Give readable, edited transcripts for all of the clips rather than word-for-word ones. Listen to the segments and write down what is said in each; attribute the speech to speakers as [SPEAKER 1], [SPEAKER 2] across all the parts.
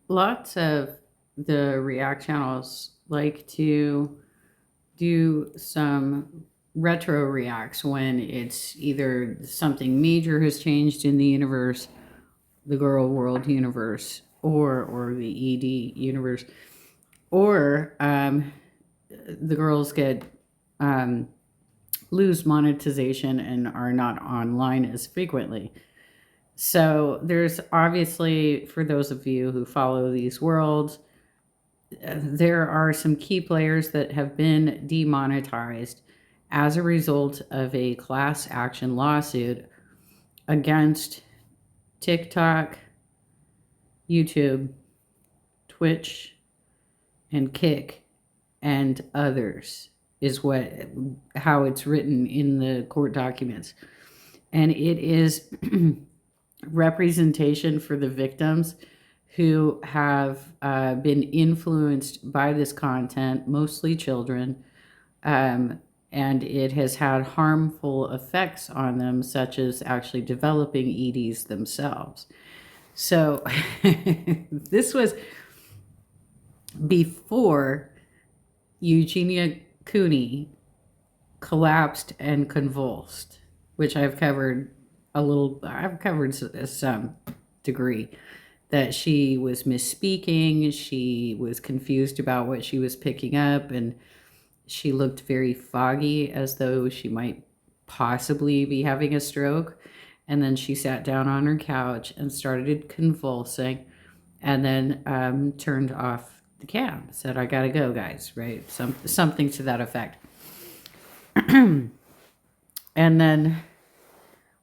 [SPEAKER 1] Lots of the React channels like to do some retro reacts when it's either something major has changed in the universe, the girl world universe, or the ED universe, or the girls get um, lose monetization and are not online as frequently. So there's obviously, for those of you who follow these worlds, there are some key players that have been demonetized as a result of a class action lawsuit against TikTok, YouTube, Twitch, and Kick and others is what how it's written in the court documents. And it is representation for the victims who have been influenced by this content, mostly children, and it has had harmful effects on them, such as actually developing EDs themselves. So this was before Eugenia Cooney collapsed and convulsed, which I've covered some degree, that she was misspeaking, she was confused about what she was picking up, and she looked very foggy as though she might possibly be having a stroke. And then she sat down on her couch and started convulsing, and then turned off the cam, said, "I gotta go, guys," right? Something to that effect. And then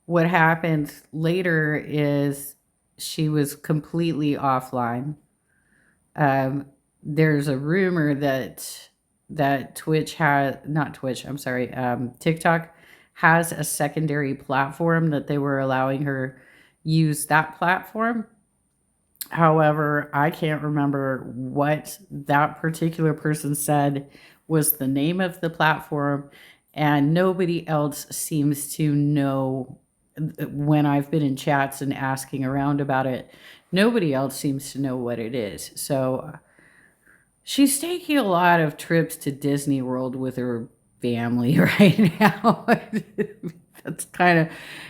[SPEAKER 1] what happened later is she was completely offline. There's a rumor that Twitch had not Twitch, I'm sorry, TikTok has a secondary platform that they were allowing her use that platform. However, I can't remember what that particular person said was the name of the platform, and nobody else seems to know. When I've been in chats and asking around about it, nobody else seems to know what it is. So she's taking a lot of trips to Disney World with her family right now. That's kind of,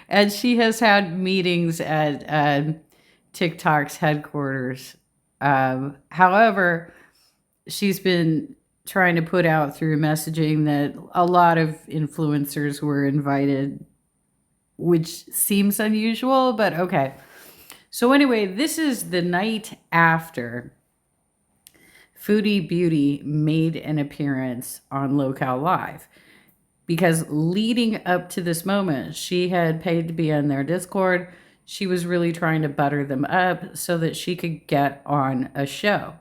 [SPEAKER 1] and she has had meetings at TikTok's headquarters. However, she's been trying to put out through messaging that a lot of influencers were invited, which seems unusual, but okay. So, anyway, this is the night after Foodie Beauty made an appearance on Lolcow Live. Because leading up to this moment, she had paid to be on their Discord. She was really trying to butter them up so that she could get on a show.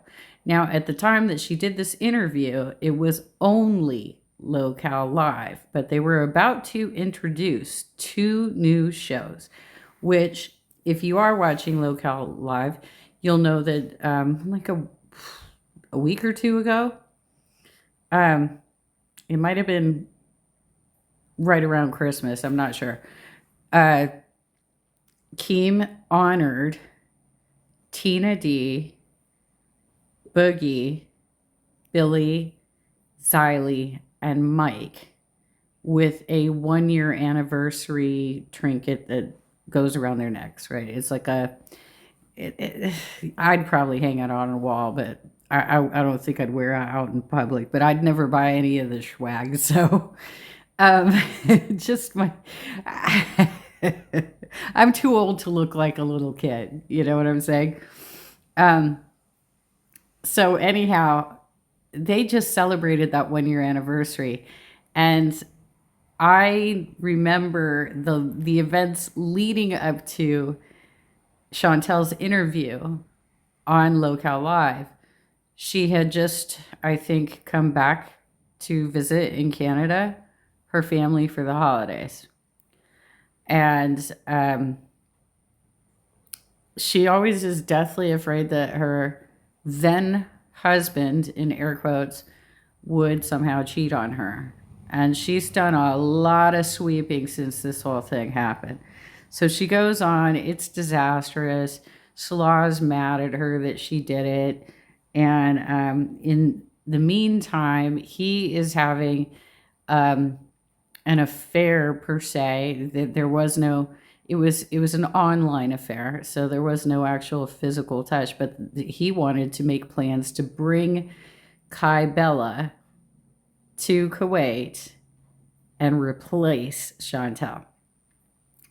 [SPEAKER 1] Now, at the time that she did this interview, it was only Lolcow Live, but they were about to introduce two new shows, which, if you are watching Lolcow Live, you'll know that like a week or two ago, it might have been right around Christmas, I'm not sure. Keem honored Tina D, Boogie, Billy, Xylee, and Mike with a 1 year anniversary trinket that goes around their necks, right? It's like I'd probably hang it on a wall, but I don't think I'd wear it out in public, but I'd never buy any of the swag. So um, just my, I'm too old to look like a little kid. You know what I'm saying? Um, so anyhow, they just celebrated that 1 year anniversary, and I remember the events leading up to Chantel's interview on Lolcow Live. She had just, I think, come back to visit in Canada her family for the holidays. And she always is deathly afraid that her then husband, in air quotes, would somehow cheat on her. And she's done a lot of sweeping since this whole thing happened. So she goes on, it's disastrous. Slaw's mad at her that she did it. And in the meantime, he is having um, an affair per se. That there was no. It was an online affair, so there was no actual physical touch. But he wanted to make plans to bring Kai Bella to Kuwait and replace Chantel.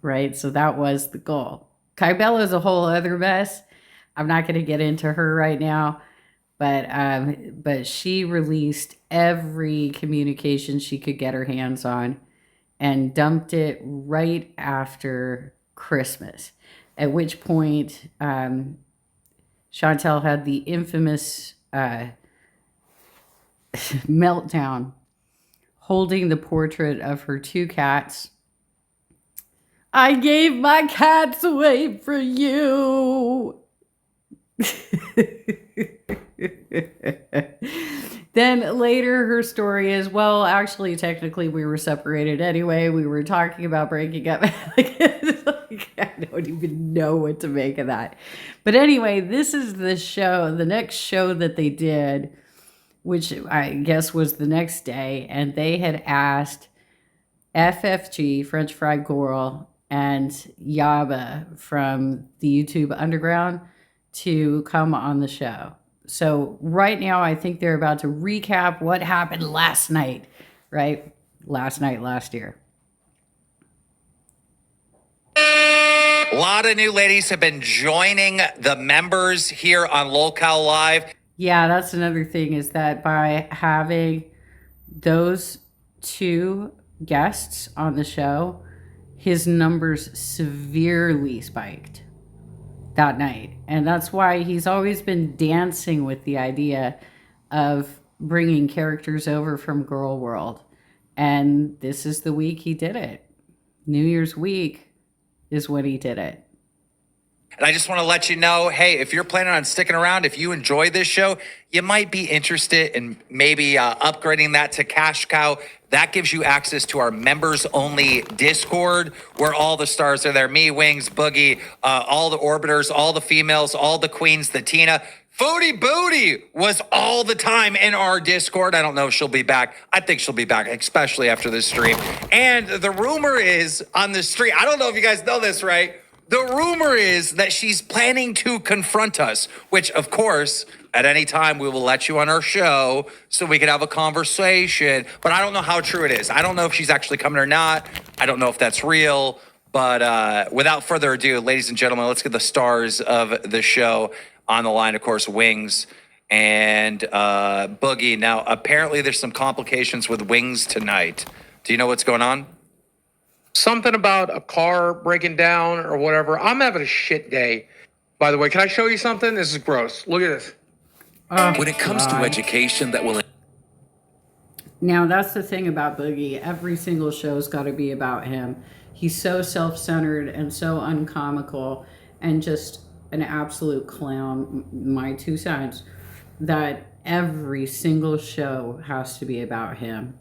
[SPEAKER 1] Right, so that was the goal. Kai Bella is a whole other mess. I'm not going to get into her right now, but she released every communication she could get her hands on and dumped it right after Christmas. At which point, Chantel had the infamous meltdown, holding the portrait of her two cats. I gave my cats away for you. Then later her story is, well, actually, technically, we were separated anyway. We were talking about breaking up. I don't even know what to make of that. But anyway, this is the next show that they did, which I guess was the next day. And they had asked FFG, French Fried Girl, and Yaba from the YouTube Underground to come on the show. So right now, I think they're about to recap what happened last night, right? Last night, last year.
[SPEAKER 2] A lot of new ladies have been joining the members here on Lolcow Live.
[SPEAKER 1] Yeah, that's another thing, is that by having those two guests on the show, his numbers severely spiked that night. And that's why he's always been dancing with the idea of bringing characters over from Girl World. And this is the week he did it. New Year's week is when he did it.
[SPEAKER 2] And I just want to let you know, hey, if you're planning on sticking around, if you enjoy this show, you might be interested in maybe upgrading that to Cash Cow. That gives you access to our members-only Discord, where all the stars are there. Me, Wings, Boogie, all the Orbiters, all the females, all the queens, the Tina. Foodie Booty was all the time in our Discord. I don't know if she'll be back. I think she'll be back, especially after this stream. And the rumor is on the stream, I don't know if you guys know this, right? The rumor is that she's planning to confront us, which, of course, at any time we will let you on our show so we can have a conversation. But I don't know how true it is. I don't know if she's actually coming or not. I don't know if that's real. But without further ado, ladies and gentlemen, let's get the stars of the show on the line. Of course, Wings and Boogie. Now, apparently there's some complications with Wings tonight. Do you know what's going on?
[SPEAKER 3] Something about a car breaking down or whatever. I'm having a shit day. By the way, can I show you something? This is gross. Look at this.
[SPEAKER 4] When it comes to education that will...
[SPEAKER 1] Now, that's the thing about Boogie. Every single show's got to be about him. He's so self-centered and so uncomical and just an absolute clown, my 2 cents, that every single show has to be about him.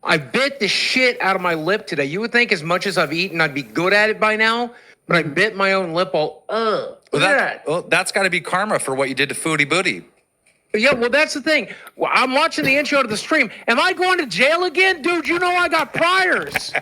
[SPEAKER 3] I bit the shit out of my lip today. You would think as much as I've eaten, I'd be good at it by now, but I bit my own lip all,
[SPEAKER 2] Well, that's got to be karma for what you did to Foodie Booty.
[SPEAKER 3] Yeah, well, that's the thing. Well, I'm watching the intro to the stream. Am I going to jail again? Dude, you know I got priors.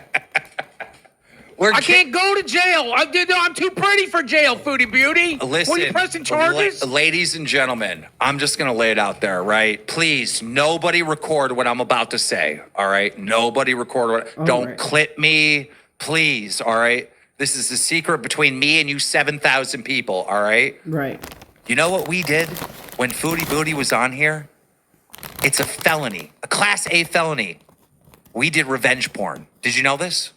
[SPEAKER 3] I can't go to jail. I'm too pretty for jail, Foodie Beauty.
[SPEAKER 2] Listen,
[SPEAKER 3] what are you pressing charges?
[SPEAKER 2] Ladies and gentlemen, I'm just going to lay it out there, right? Please, nobody record what I'm about to say, all right? Nobody record what... Don't clip me, please, all right? This is a secret between me and you 7,000 people, all right?
[SPEAKER 1] Right.
[SPEAKER 2] You know what we did when Foodie Booty was on here? It's a felony, a Class A felony. We did revenge porn. Did you know this?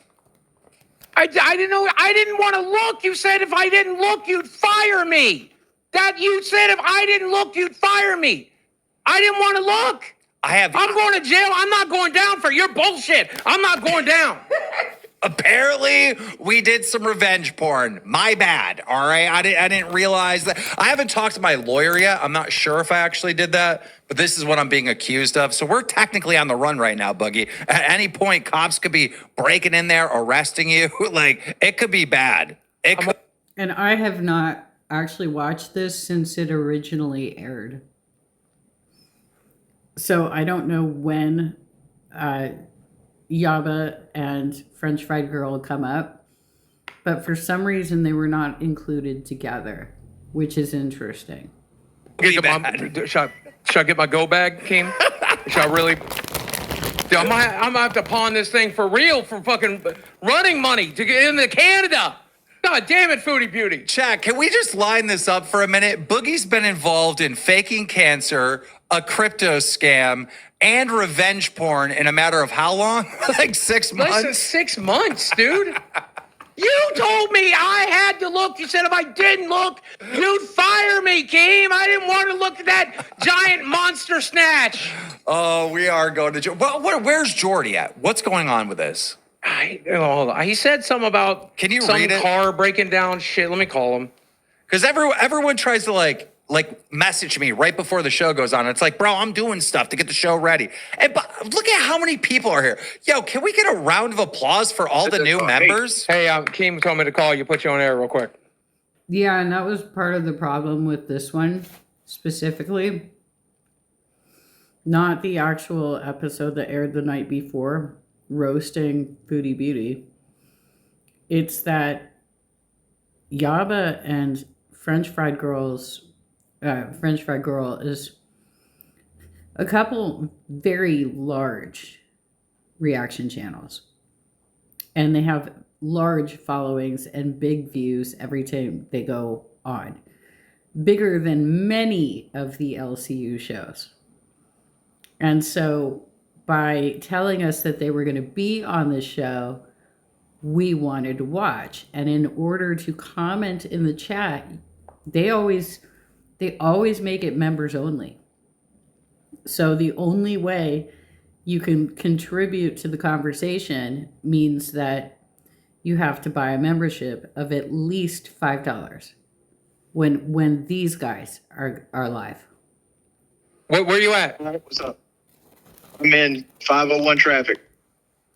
[SPEAKER 3] I didn't know. I didn't want to look. You said if I didn't look, you'd fire me. That you said if I didn't look, you'd fire me. I didn't want to look. I'm going to jail. I'm not going down for your bullshit. I'm not going down.
[SPEAKER 2] Apparently, we did some revenge porn. My bad, all right? I didn't realize that. I haven't talked to my lawyer yet. I'm not sure if I actually did that, but this is what I'm being accused of. So we're technically on the run right now, Boogie. At any point, cops could be breaking in there, arresting you. Like, it could be bad.
[SPEAKER 1] And I have not actually watched this since it originally aired. So I don't know when Yaba and French Fried Girl come up, but for some reason they were not included together, which is interesting.
[SPEAKER 3] Should I get my go bag, King? Should I really? Dude, I'm gonna have to pawn this thing for real for fucking running money to get into Canada. God damn it, Foodie Beauty.
[SPEAKER 2] Chad, can we just line this up for a minute? Boogie's been involved in faking cancer, a crypto scam, and revenge porn in a matter of how long? Like 6 months?
[SPEAKER 3] Listen, 6 months, dude. You told me I had to look. You said if I didn't look, you'd fire me, Keem. I didn't want to look at that giant monster snatch.
[SPEAKER 2] Oh, we are going to... where's Jordy at? What's going on with this?
[SPEAKER 3] Hold on. He said something about
[SPEAKER 2] Can you
[SPEAKER 3] some
[SPEAKER 2] read it?
[SPEAKER 3] car breaking down shit. Let me call him.
[SPEAKER 2] Because everyone tries to like message me right before the show goes on. It's like, bro, I'm doing stuff to get the show ready. But look at how many people are here. Yo, can we get a round of applause for all the new members?
[SPEAKER 3] Hey, Keem told me to call you. Put you on air real quick.
[SPEAKER 1] Yeah, and that was part of the problem with this one specifically. Not the actual episode that aired the night before, roasting Foodie Beauty. It's that Yaba and French Fried Girl is a couple very large reaction channels. And they have large followings and big views every time they go on. Bigger than many of the LCU shows. And so by telling us that they were going to be on the show, we wanted to watch. And in order to comment in the chat, they always make it members only. So the only way you can contribute to the conversation means that you have to buy a membership of at least $5 when these guys are live.
[SPEAKER 3] Where you at?
[SPEAKER 5] What's up? I'm in 501 traffic.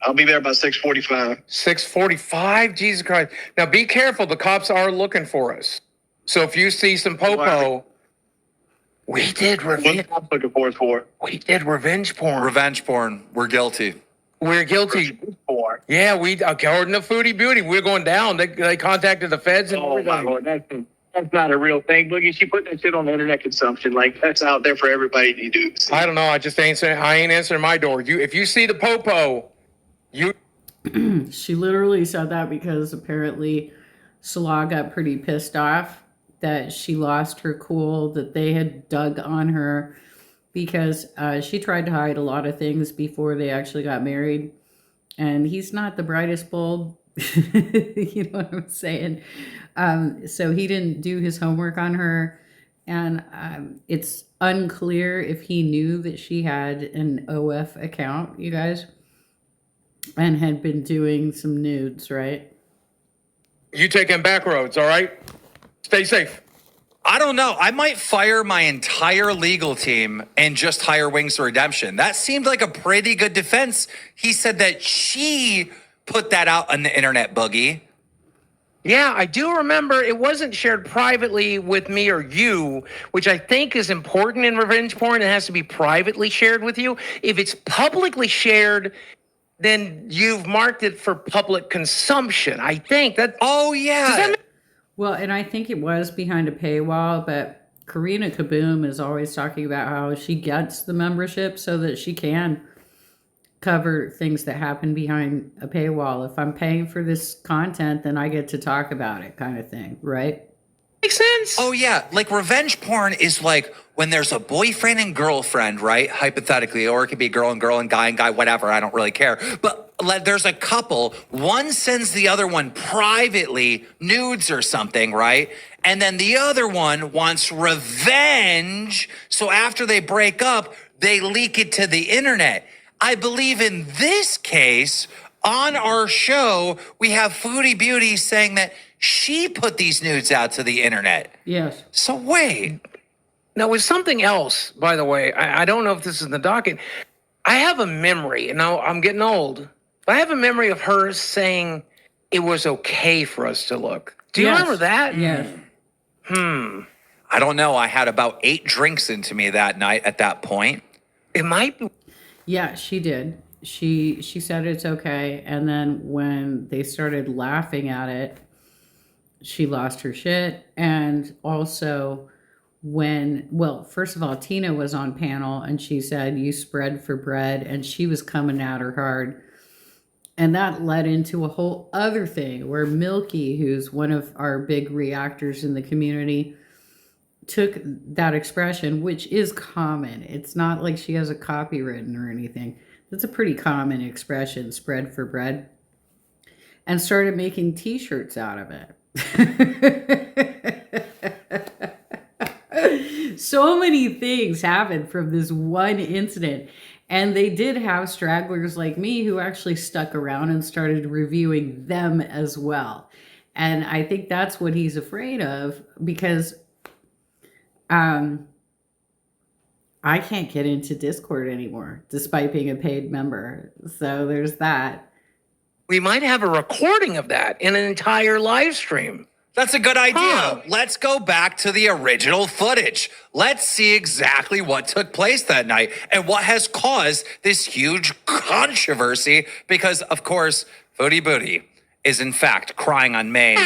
[SPEAKER 5] I'll be there about 6:45.
[SPEAKER 3] 6:45? Jesus Christ. Now be careful. The cops are looking for us. So if you see some popo, we did revenge.
[SPEAKER 5] What I'm looking forward for?
[SPEAKER 3] We did revenge porn.
[SPEAKER 2] Revenge porn. We're guilty.
[SPEAKER 3] We're guilty.
[SPEAKER 5] For?
[SPEAKER 3] Yeah, according to Foodie Beauty, we're going down. They contacted the feds and
[SPEAKER 5] Oh my Lord, that's not a real thing, Boogie. She put that shit on the internet consumption. Like that's out there for everybody to do. See.
[SPEAKER 3] I don't know. I ain't answering my door. If you see the popo, you.
[SPEAKER 1] She literally said that because apparently Salah got pretty pissed off that she lost her cool, that they had dug on her because she tried to hide a lot of things before they actually got married. And he's not the brightest bulb. You know what I'm saying? So he didn't do his homework on her. And it's unclear if he knew that she had an OF account, you guys, and had been doing some nudes, right?
[SPEAKER 3] You taking back roads, all right? Stay safe.
[SPEAKER 2] I don't know. I might fire my entire legal team and just hire Wings to Redemption. That seemed like a pretty good defense. He said that she put that out on the internet, Boogie.
[SPEAKER 3] Yeah, I do remember it wasn't shared privately with me or you, which I think is important in revenge porn. It has to be privately shared with you. If it's publicly shared, then you've marked it for public consumption. I think that.
[SPEAKER 2] Oh, yeah.
[SPEAKER 1] Well, and I think it was behind a paywall, but Karina Kaboom is always talking about how she gets the membership so that she can cover things that happen behind a paywall. If I'm paying for this content, then I get to talk about it, kind of thing, right?
[SPEAKER 3] Makes sense.
[SPEAKER 2] Oh, yeah. Like revenge porn is like when there's a boyfriend and girlfriend, right? Hypothetically, or it could be girl and guy, whatever. I don't really care. But there's a couple. One sends the other one privately nudes or something, right? And then the other one wants revenge. So after they break up, they leak it to the internet. I believe in this case, on our show, we have Foodie Beauty saying that she put these nudes out to the internet.
[SPEAKER 1] Yes.
[SPEAKER 2] So wait.
[SPEAKER 3] Now, with something else, by the way, I don't know if this is in the docket. I have a memory, and now I'm getting old, but I have a memory of her saying it was okay for us to look. Do you remember that?
[SPEAKER 1] Yes.
[SPEAKER 2] I don't know. I had about 8 drinks into me that night at that point.
[SPEAKER 3] It might be.
[SPEAKER 1] Yeah, she did. She said it's okay, and then when they started laughing at it, she lost her shit. And also well, first of all, Tina was on panel and she said you spread for bread, and she was coming at her hard. And that led into a whole other thing where Milky, who's one of our big reactors in the community, took that expression, which is common. It's not like she has a copywritten or anything. That's a pretty common expression, spread for bread, and started making t-shirts out of it. So many things happened from this one incident. And they did have stragglers like me who actually stuck around and started reviewing them as well. And I think that's what he's afraid of, because I can't get into Discord anymore, despite being a paid member. So there's that.
[SPEAKER 3] We might have a recording of that in an entire live stream.
[SPEAKER 2] That's a good idea. Let's go back to the original footage. Let's see exactly what took place that night and what has caused this huge controversy. Because, of course, Foodie Booty is, in fact, crying on Maine.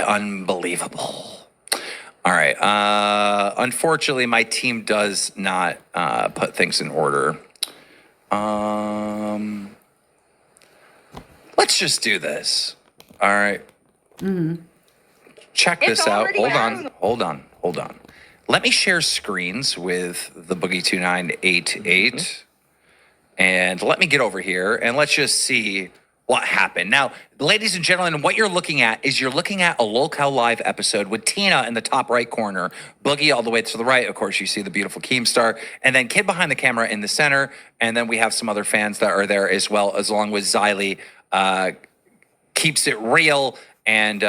[SPEAKER 2] Unbelievable. All right. Unfortunately, my team does not put things in order. Let's just do this. All right. Check this out. Hold on. Let me share screens with the Boogie2988. And let me get over here and let's just see what happened. Now, ladies and gentlemen, what you're looking at is a Lolcow Live episode with Tina in the top right corner, Boogie all the way to the right. Of course, you see the beautiful Keemstar, and then Kid behind the camera in the center. And then we have some other fans that are there as well, as along with Xylee, Keeps It Real, and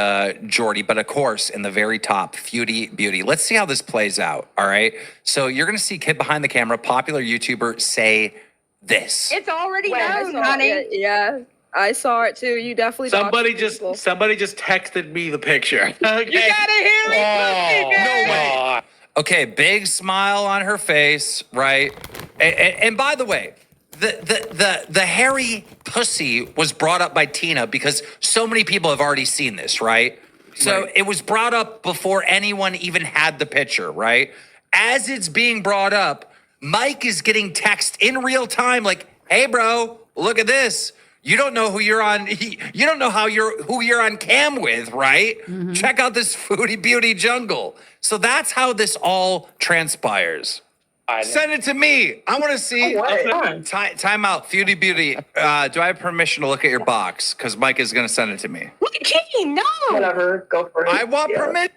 [SPEAKER 2] Jordy. But of course, in the very top, Foodie Beauty. Let's see how this plays out, all right? So you're going to see Kid behind the camera, popular YouTuber, say this.
[SPEAKER 6] It's already known, honey.
[SPEAKER 7] Yeah, I saw it too. You definitely.
[SPEAKER 8] Somebody just texted me the picture. Okay.
[SPEAKER 3] You gotta hear it.
[SPEAKER 2] No way. Okay, big smile on her face, right? And by the way, the hairy pussy was brought up by Tina because so many people have already seen this, right? So it was brought up before anyone even had the picture, right? As it's being brought up, Mike is getting text in real time like, "Hey, bro, look at this. You don't know who you're on. You don't know who you're on cam with, right? Check out this Foodie Beauty jungle." So that's how this all transpires. Send it to me. I want to see. Time out, Foodie Beauty. Do I have permission to look at your box? Because Mike is going to send it to me.
[SPEAKER 6] Look at King, no.
[SPEAKER 5] Whatever, go for it.
[SPEAKER 2] I want permission.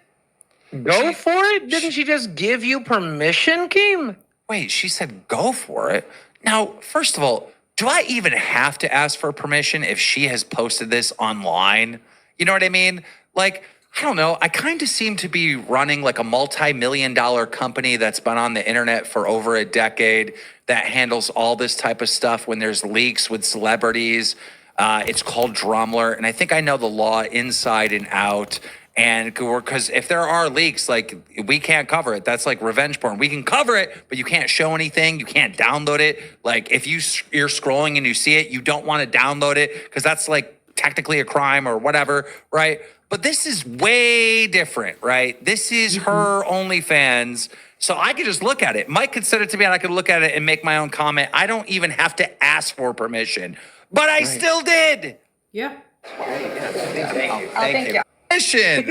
[SPEAKER 3] Go for it? Didn't she just give you permission, Keem?
[SPEAKER 2] Wait, she said go for it. Now, first of all, do I even have to ask for permission if she has posted this online? You know what I mean? Like, I don't know. I kind of seem to be running like a multi-million-dollar company that's been on the internet for over a decade that handles all this type of stuff when there's leaks with celebrities. It's called Drumler, and I think I know the law inside and out. And because if there are leaks, like, we can't cover it. That's like revenge porn. We can cover it, but you can't show anything. You can't download it. Like, if you're scrolling and you see it, you don't want to download it because that's like technically a crime or whatever, right? But this is way different, right? This is her OnlyFans. So I could just look at it. Mike could send it to me and I could look at it and make my own comment. I don't even have to ask for permission, but I still did.
[SPEAKER 1] Yeah.
[SPEAKER 2] Thank you.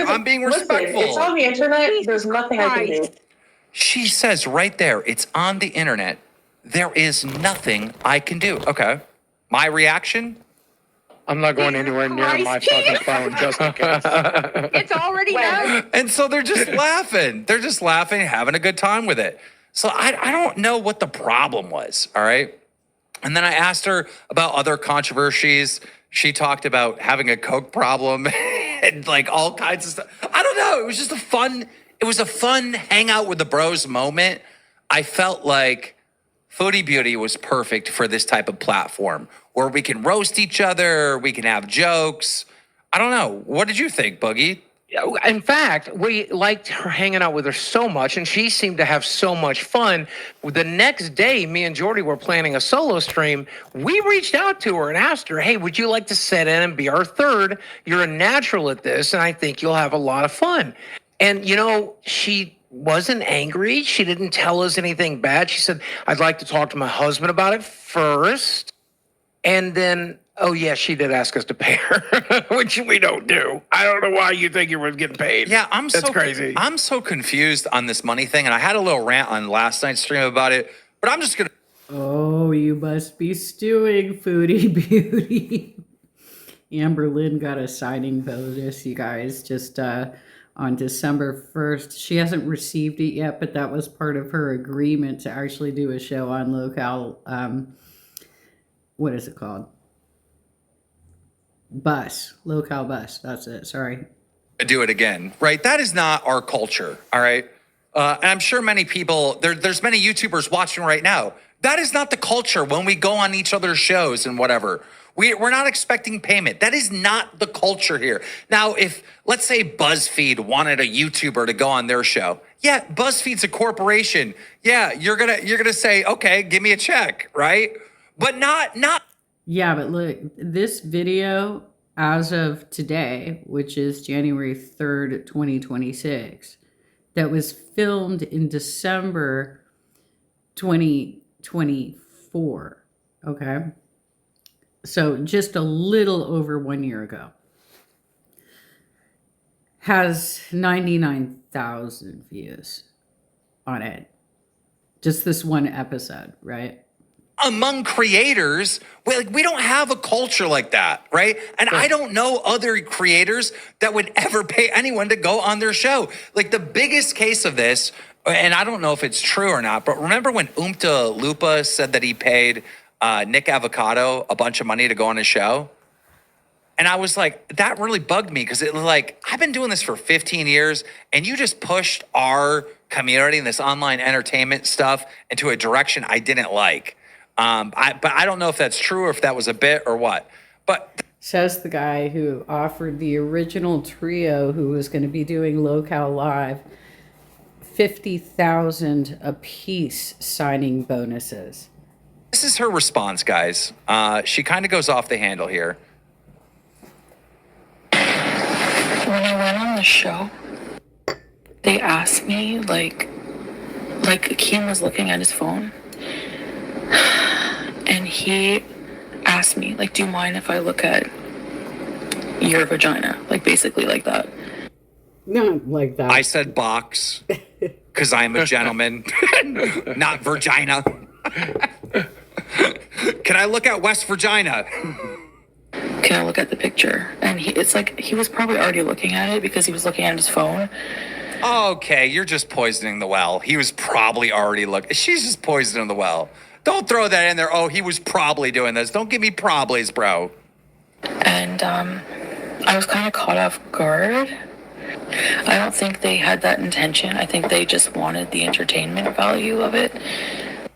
[SPEAKER 2] I'm being respectful.
[SPEAKER 5] It's on the internet. There's nothing I can do.
[SPEAKER 2] She says right there, it's on the internet. There is nothing I can do. Okay. My reaction?
[SPEAKER 8] I'm not going anywhere near my fucking phone just in case.
[SPEAKER 6] It's already known.
[SPEAKER 2] And so they're just laughing. They're just laughing, having a good time with it. So I don't know what the problem was, all right? And then I asked her about other controversies. She talked about having a coke problem and like all kinds of stuff. I don't know. It was just a fun hangout with the bros moment. I felt like Foodie Beauty was perfect for this type of platform where we can roast each other, we can have jokes. I don't know. What did you think, Boogie?
[SPEAKER 3] In fact, we liked her hanging out with her so much, and she seemed to have so much fun. The next day, me and Jordy were planning a solo stream. We reached out to her and asked her, hey, would you like to sit in and be our third? You're a natural at this, and I think you'll have a lot of fun. And, you know, she wasn't angry. She didn't tell us anything bad. She said, I'd like to talk to my husband about it first. And then, oh, yeah, she did ask us to pay her, which we don't do. I don't know why you think you were getting paid.
[SPEAKER 2] Yeah,
[SPEAKER 3] That's crazy.
[SPEAKER 2] I'm so confused on this money thing, and I had a little rant on last night's stream about it, but I'm just going to.
[SPEAKER 1] Oh, you must be stewing, Foodie Beauty. Amber Lynn got a signing bonus, you guys, just on December 1st. She hasn't received it yet, but that was part of her agreement to actually do a show on Lolcow. What is it called? Lolcow Bus. That's it. Sorry.
[SPEAKER 2] Do it again, right? That is not our culture, all right? And I'm sure many people, there's many YouTubers watching right now. That is not the culture when we go on each other's shows and whatever. We're not expecting payment. That is not the culture here. Now, if, let's say BuzzFeed wanted a YouTuber to go on their show. Yeah, BuzzFeed's a corporation. Yeah, you're gonna say, okay, give me a check, right? But not.
[SPEAKER 1] Yeah, but look, this video as of today, which is January 3rd, 2026, that was filmed in December 2024. Okay. So just a little over 1 year ago, has 99,000 views on it. Just this one episode, right?
[SPEAKER 2] Among creators, we don't have a culture like that, right? And I don't know other creators that would ever pay anyone to go on their show. Like the biggest case of this, and I don't know if it's true or not, but remember when Oompa Loompa said that he paid Nick Avocado a bunch of money to go on his show? And I was like, that really bugged me because it was like, I've been doing this for 15 years and you just pushed our community and this online entertainment stuff into a direction I didn't like. But I don't know if that's true or if that was a bit or what. But
[SPEAKER 1] says the guy who offered the original trio who was going to be doing Lolcow Live 50,000 a piece signing bonuses.
[SPEAKER 2] This is her response, guys. She kind of goes off the handle here.
[SPEAKER 9] When I went on the show, they asked me, like Akeem was looking at his phone, and he asked me, like, do you mind if I look at your vagina? Like, basically like that.
[SPEAKER 1] Not like that.
[SPEAKER 2] I said box, because I'm a gentleman, not vagina. Can I look at West Virginia?
[SPEAKER 9] Can I look at the picture? And it's like he was probably already looking at it because he was looking at his phone.
[SPEAKER 2] Okay, you're just poisoning the well. He was probably already looking. She's just poisoning the well. Don't throw that in there. Oh, he was probably doing this. Don't give me probablys, bro.
[SPEAKER 9] And I was kind of caught off guard. I don't think they had that intention. I think they just wanted the entertainment value of it.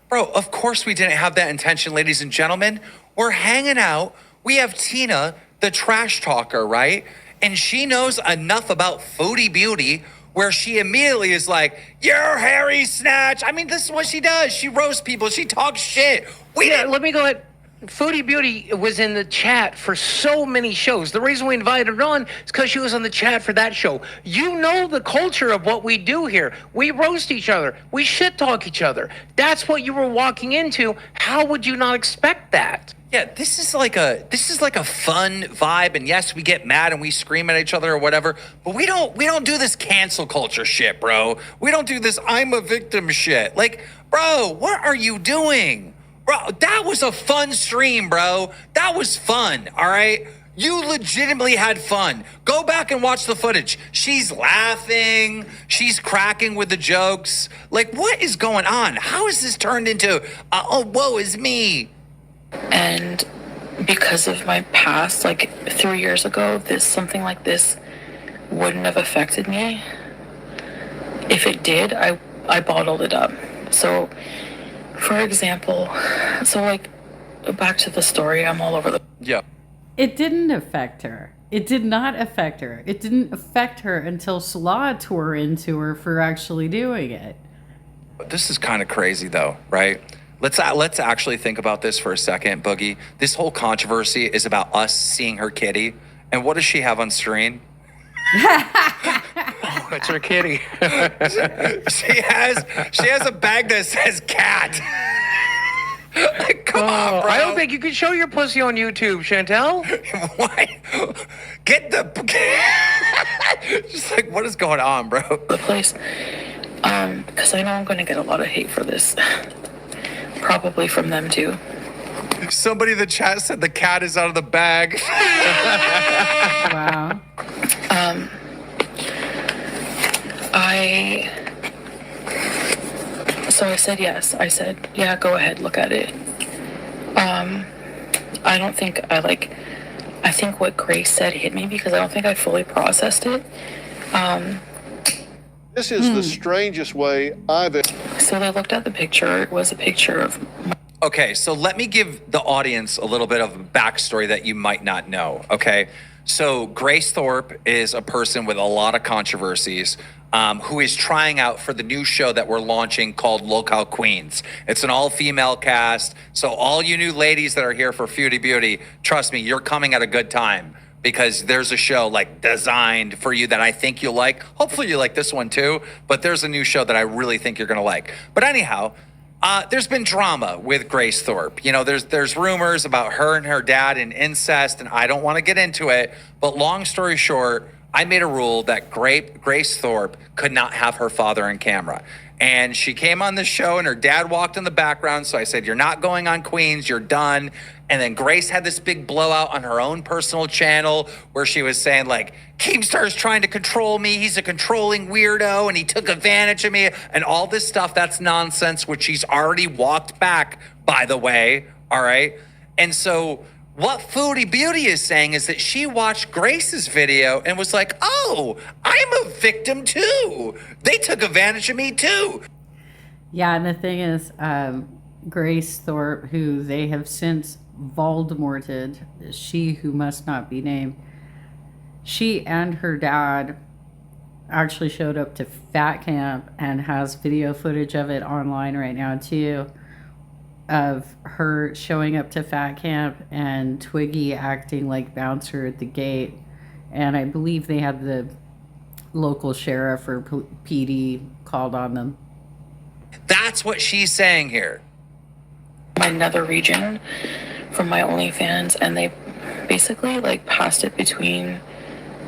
[SPEAKER 2] Bro, of course we didn't have that intention, ladies and gentlemen. We're hanging out. We have Tina, the trash talker, right? And she knows enough about Foodie Beauty where she immediately is like, you're Harry Snatch. I mean, this is what she does. She roasts people. She talks shit.
[SPEAKER 3] Let me go ahead. Foodie Beauty was in the chat for so many shows. The reason we invited her on is because she was on the chat for that show. You know the culture of what we do here. We roast each other. We shit talk each other. That's what you were walking into. How would you not expect that?
[SPEAKER 2] Yeah, this is like a fun vibe, and yes, we get mad and we scream at each other or whatever, but we don't do this cancel culture shit, bro. We don't do this I'm a victim shit. Like, bro, what are you doing? Bro, that was a fun stream, bro. That was fun, all right? You legitimately had fun. Go back and watch the footage. She's laughing. She's cracking with the jokes. Like, what is going on? How is this turned into, oh, woe is me?
[SPEAKER 9] And because of my past, like 3 years ago, something like this wouldn't have affected me. If it did, I bottled it up. So, for example, like back to the story, I'm all over the.
[SPEAKER 2] Yeah.
[SPEAKER 1] It didn't affect her. It did not affect her. It didn't affect her until Salah tore into her for actually doing it.
[SPEAKER 2] This is kind of crazy, though, right? Let's actually think about this for a second, Boogie. This whole controversy is about us seeing her kitty, and what does she have on screen?
[SPEAKER 8] Oh, it's her kitty.
[SPEAKER 2] She has a bag that says cat. Come on, bro.
[SPEAKER 8] I don't think you can show your pussy on YouTube, Chantel.
[SPEAKER 2] Why? Get the just like, what is going on, bro?
[SPEAKER 9] The place, because I know I'm going to get a lot of hate for this, probably from them too.
[SPEAKER 2] Somebody in the chat said the cat is out of the bag.
[SPEAKER 1] Wow.
[SPEAKER 9] So I said yes. I said, yeah, go ahead, look at it. I don't think I think what Grace said hit me because I don't think I fully processed it.
[SPEAKER 10] This is the strangest way I've ever.
[SPEAKER 9] So they looked at the picture. It was a picture of.
[SPEAKER 2] Okay, so let me give the audience a little bit of a backstory that you might not know, okay? So Grace Thorpe is a person with a lot of controversies who is trying out for the new show that we're launching called Lolcow Queens. It's an all-female cast, so all you new ladies that are here for Foodie Beauty, trust me, you're coming at a good time because there's a show like designed for you that I think you'll like. Hopefully you like this one too, but there's a new show that I really think you're gonna like. But anyhow, there's been drama with Grace Thorpe. You know, there's rumors about her and her dad and incest, and I don't want to get into it. But long story short, I made a rule that Grace Thorpe could not have her father on camera. And she came on the show and her dad walked in the background. So I said, you're not going on Queens, you're done. And then Grace had this big blowout on her own personal channel where she was saying like, Keemstar's trying to control me. He's a controlling weirdo and he took advantage of me and all this stuff. That's nonsense, which she's already walked back, by the way. All right. And so what Foodie Beauty is saying is that she watched Grace's video and was like, oh, I'm a victim too. They took advantage of me too.
[SPEAKER 1] Yeah, and the thing is, Grace Thorpe, who they have since Voldemorted, she who must not be named, she and her dad actually showed up to Fat Camp and has video footage of it online right now too, of her showing up to Fat Camp and Twiggy acting like bouncer at the gate. And I believe they had the local sheriff or PD called on them.
[SPEAKER 2] That's what she's saying here.
[SPEAKER 9] My nether region from my OnlyFans, and they basically like passed it between.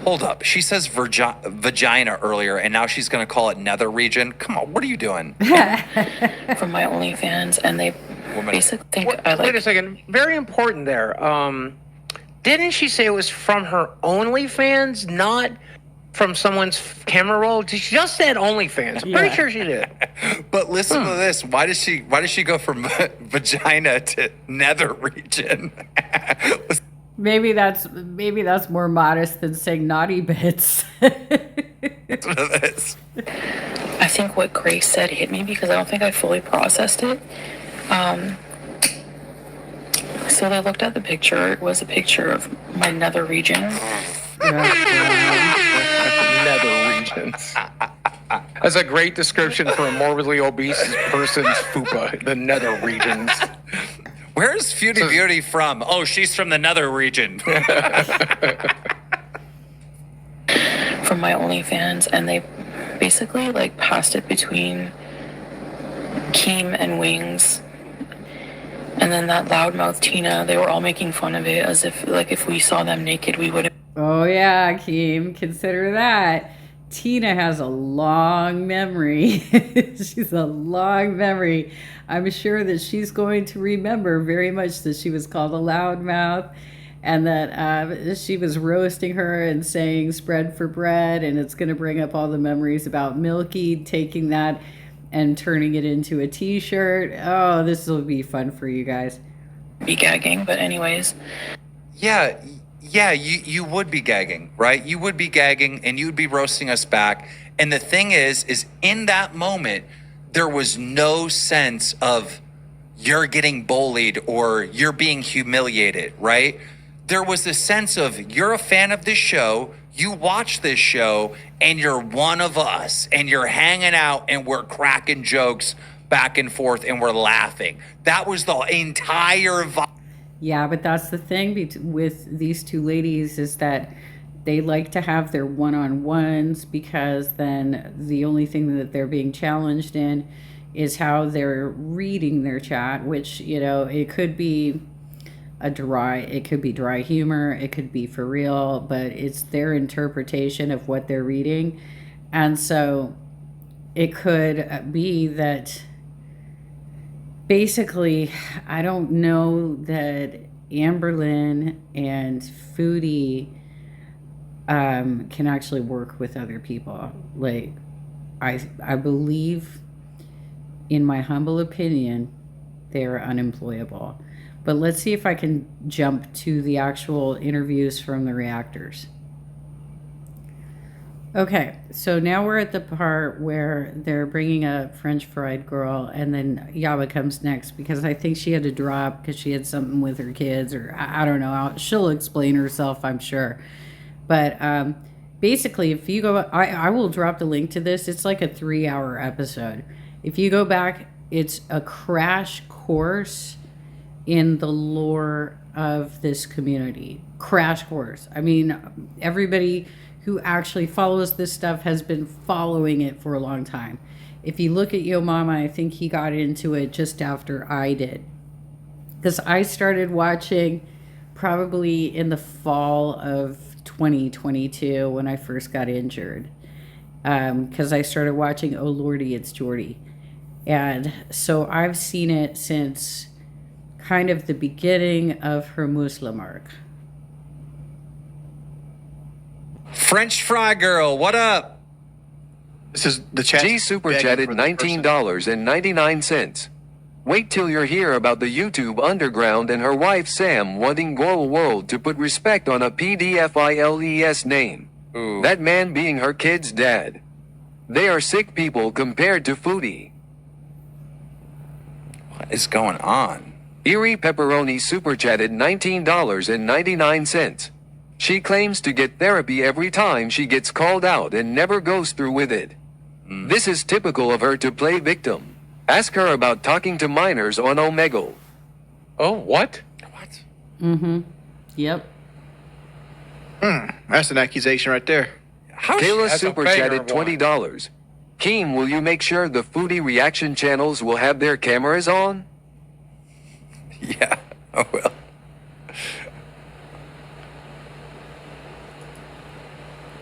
[SPEAKER 2] Hold up. She says vagina earlier, and now she's going to call it nether region. Come on, what are you doing?
[SPEAKER 9] From my OnlyFans, and they basically think I like.
[SPEAKER 8] Wait a second. Very important there. Didn't she say it was from her OnlyFans, not from someone's camera roll? She just said OnlyFans. I'm pretty sure she did.
[SPEAKER 2] But listen to this. Why does she go from vagina to nether region?
[SPEAKER 1] Maybe that's more modest than saying naughty bits.
[SPEAKER 2] Listen to this.
[SPEAKER 9] I think what Grace said hit me because I don't think I fully processed it. So they looked at the picture. It was a picture of my nether region.
[SPEAKER 8] Nether regions. That's a great description for a morbidly obese person's fupa. The nether regions.
[SPEAKER 2] Where is Foodie Beauty from? Oh, she's from the nether region.
[SPEAKER 9] From my OnlyFans, and they basically like passed it between Keem and Wings. And then that loudmouth Tina, they were all making fun of it as if like if we saw them naked, we would have.
[SPEAKER 1] Oh yeah, Keem, consider that. Tina has a long memory. She's a long memory. I'm sure that she's going to remember very much that she was called a loudmouth and that she was roasting her and saying spread for bread, and it's going to bring up all the memories about Milky taking that and turning it into a t-shirt. Oh, this will be fun for you guys.
[SPEAKER 9] Be gagging, but anyways.
[SPEAKER 2] Yeah, you would be gagging, right? You would be gagging and you'd be roasting us back. And the thing is in that moment, there was no sense of you're getting bullied or you're being humiliated, right? there was this sense of you're a fan of this show, you watch this show, and you're one of us, and you're hanging out, and we're cracking jokes back and forth, and we're laughing. That was the entire vibe.
[SPEAKER 1] Yeah, but that's the thing with these two ladies is that they like to have their one-on-ones, because then the only thing that they're being challenged in is how they're reading their chat, which, you know, it could be dry humor, it could be for real, but it's their interpretation of what they're reading. And so it could be that basically, I don't know that Amberlynn and Foodie can actually work with other people. Like, I believe, in my humble opinion, they're unemployable. But let's see if I can jump to the actual interviews from the reactors. Okay, so now we're at the part where they're bringing up French Fried Girl, and then Yaba comes next, because I think she had to drop because she had something with her kids, or I don't know. She'll explain herself, I'm sure. But basically, if you go, I will drop the link to this. It's like a 3-hour episode. If you go back, it's a crash course in the lore of this community. Crash course. I mean, everybody who actually follows this stuff has been following it for a long time. If you look at Yo Mama, I think he got into it just after I did. Because I started watching probably in the fall of 2022 when I first got injured. Because I started watching Oh Lordy, It's Jordy. And so I've seen it since kind of the beginning of her Muslim arc.
[SPEAKER 2] French Fry Girl, what up?
[SPEAKER 11] This is the chat.
[SPEAKER 12] G super chatted $19.99. Wait till you hear about the YouTube underground and her wife Sam wanting Goal World to put respect on a PDFILES name.
[SPEAKER 2] Ooh.
[SPEAKER 12] That man being her kid's dad. They are sick people compared to Foodie.
[SPEAKER 2] What is going on?
[SPEAKER 12] Erie Pepperoni super chatted $19.99. She claims to get therapy every time she gets called out and never goes through with it. This is typical of her to play victim. Ask her about talking to minors on Omegle.
[SPEAKER 8] Oh, what?
[SPEAKER 2] What?
[SPEAKER 1] Mm-hmm. Yep.
[SPEAKER 11] That's an accusation right there.
[SPEAKER 12] Kayla
[SPEAKER 8] That's a
[SPEAKER 12] super
[SPEAKER 8] banger
[SPEAKER 12] chatted
[SPEAKER 8] of one.
[SPEAKER 12] $20. Keem, will you make sure the Foodie reaction channels will have their cameras on?
[SPEAKER 2] Yeah, I will.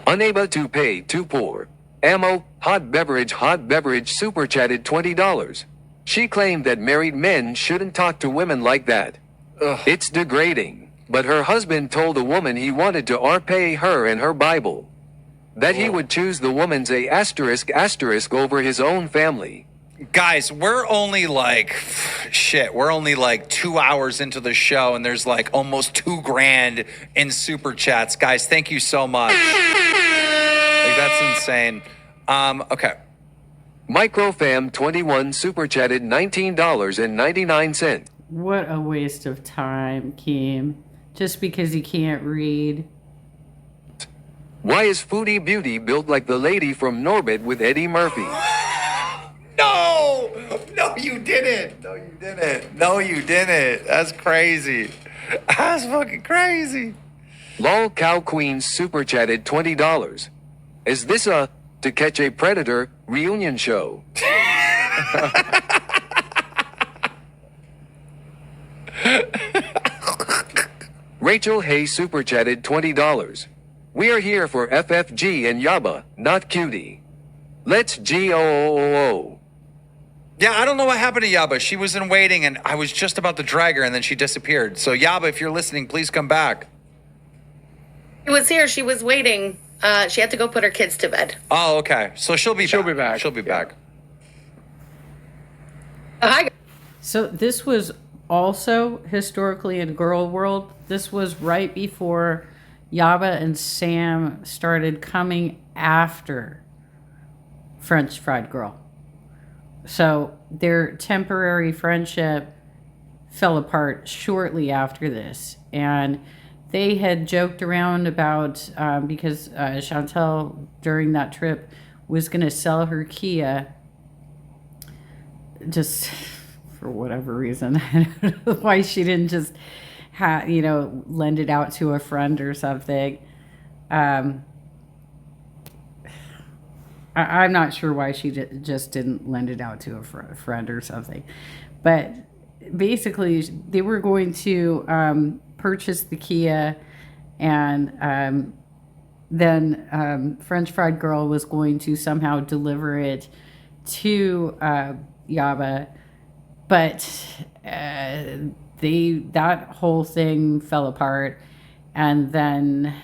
[SPEAKER 12] Unable to pay, too poor. Ammo, hot beverage super chatted $20. She claimed that married men shouldn't talk to women like that.
[SPEAKER 2] Ugh.
[SPEAKER 12] It's degrading. But her husband told the woman he wanted to repay her and her Bible. That he would choose the woman's asterisk over his own family.
[SPEAKER 2] Guys, we're only like 2 hours into the show, and there's like almost $2,000 in super chats. Guys, thank you so much. Like, that's insane. Okay.
[SPEAKER 12] Microfam21 super chatted $19.99.
[SPEAKER 1] What a waste of time, Keem. Just because you can't read.
[SPEAKER 12] Why is Foodie Beauty built like the lady from Norbit with Eddie Murphy?
[SPEAKER 2] No, you didn't. No, you didn't. That's crazy. That's fucking crazy.
[SPEAKER 12] Lolcow Queen super chatted $20. Is this a To Catch a Predator reunion show? Rachel Hay super chatted $20. We are here for FFG and Yaba, not Cutie. Let's GOOO.
[SPEAKER 2] Yeah, I don't know what happened to Yaba. She was in waiting, and I was just about to drag her, and then she disappeared. So Yaba, if you're listening, please come back.
[SPEAKER 13] She was here. She was waiting. She had to go put her kids to bed.
[SPEAKER 2] Oh, okay. So she'll be back. She'll be back.
[SPEAKER 13] Hi.
[SPEAKER 1] So this was also historically in Girl World. This was right before Yaba and Sam started coming after French Fried Girl. So their temporary friendship fell apart shortly after this. And they had joked around about because Chantel during that trip was going to sell her Kia just for whatever reason. I don't know why she didn't just lend it out to a friend or something. I'm not sure why she just didn't lend it out to a friend or something. But basically, they were going to purchase the Kia, and then French Fried Girl was going to somehow deliver it to Yaba. But that whole thing fell apart. And then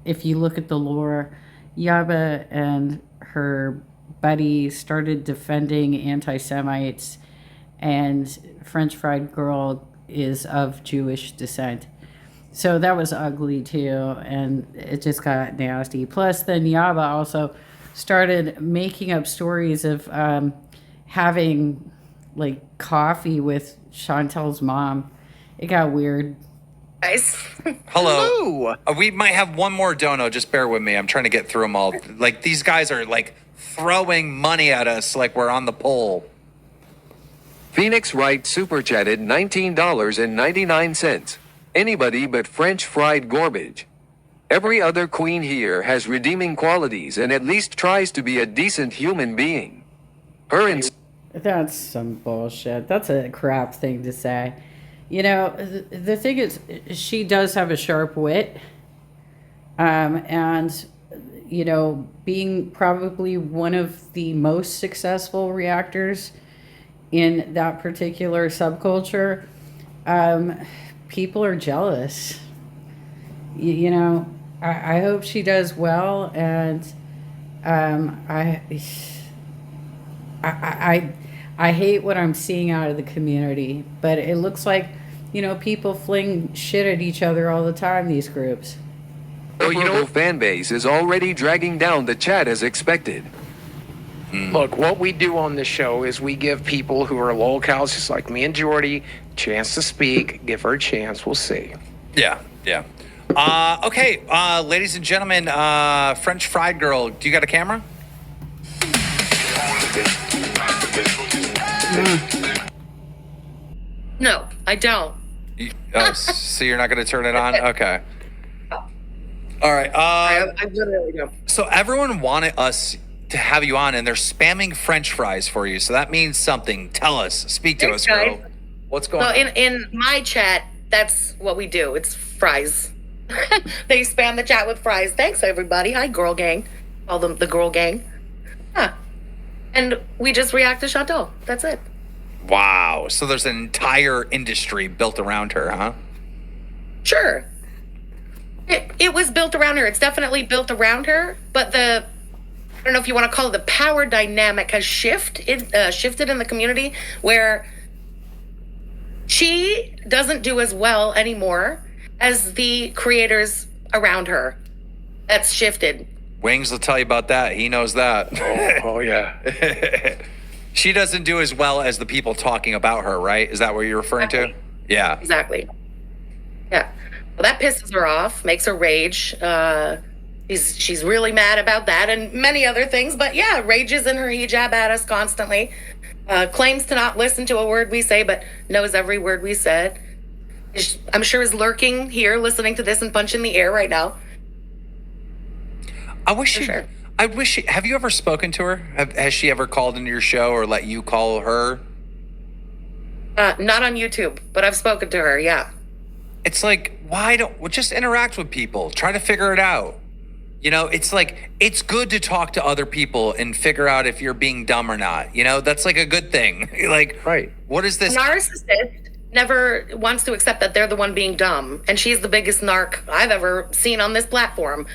[SPEAKER 1] if you look at the lore, Yaba and her buddy started defending anti-Semites, and French Fried Girl is of Jewish descent. So that was ugly too, and it just got nasty. Plus, then Yaba also started making up stories of having like coffee with Chantel's mom. It got weird.
[SPEAKER 13] Guys.
[SPEAKER 2] Hello. We might have one more dono. Just bear with me. I'm trying to get through them all. Like, these guys are like throwing money at us like we're on the pole.
[SPEAKER 12] Phoenix Wright super chatted $19.99. Anybody but French fried garbage. Every other queen here has redeeming qualities and at least tries to be a decent human being. Her and
[SPEAKER 1] That's some bullshit. That's a crap thing to say. You know, the thing is, she does have a sharp wit. And, you know, being probably one of the most successful reactors in that particular subculture, people are jealous. You know, I hope she does well. And I hate what I'm seeing out of the community, but it looks like, you know, people fling shit at each other all the time, these groups.
[SPEAKER 12] the fan base is already dragging down the chat as expected.
[SPEAKER 8] Look, what we do on this show is we give people who are lolcows, just like me and Jordy, chance to speak. Give her a chance. We'll see.
[SPEAKER 2] Yeah. Okay, ladies and gentlemen, French Fried Girl, do you got a camera?
[SPEAKER 13] No, I don't.
[SPEAKER 2] So you're not going to turn it on? Okay. All right.
[SPEAKER 13] I literally don't.
[SPEAKER 2] So everyone wanted us to have you on, and they're spamming French fries for you. So that means something. Tell us. Speak to us, girl. What's going on?
[SPEAKER 13] In my chat, that's what we do. It's fries. They spam the chat with fries. Thanks, everybody. Hi, girl gang. Call them the girl gang. Huh. And we just react to Chantal. That's it.
[SPEAKER 2] Wow. So there's an entire industry built around her, huh?
[SPEAKER 13] Sure. It was built around her. It's definitely built around her. But I don't know if you want to call it, the power dynamic has shifted in the community, where she doesn't do as well anymore as the creators around her. That's shifted.
[SPEAKER 2] Wings will tell you about that. He knows that.
[SPEAKER 8] Oh yeah.
[SPEAKER 2] She doesn't do as well as the people talking about her, right? Is that what you're referring to? Yeah.
[SPEAKER 13] Exactly. Yeah. Well, that pisses her off, makes her rage. She's really mad about that and many other things. But yeah, rages in her hijab at us constantly. Claims to not listen to a word we say, but knows every word we said. I'm sure is lurking here, listening to this and punching the air right now.
[SPEAKER 2] I wish have you ever spoken to her? Has she ever called into your show or let you call her?
[SPEAKER 13] Not on YouTube, but I've spoken to her, yeah.
[SPEAKER 2] It's like, just interact with people. Try to figure it out. You know, it's like, it's good to talk to other people and figure out if you're being dumb or not. You know, that's like a good thing. Like,
[SPEAKER 8] right.
[SPEAKER 2] What is this?
[SPEAKER 13] A narcissist never wants to accept that they're the one being dumb. And she's the biggest narc I've ever seen on this platform.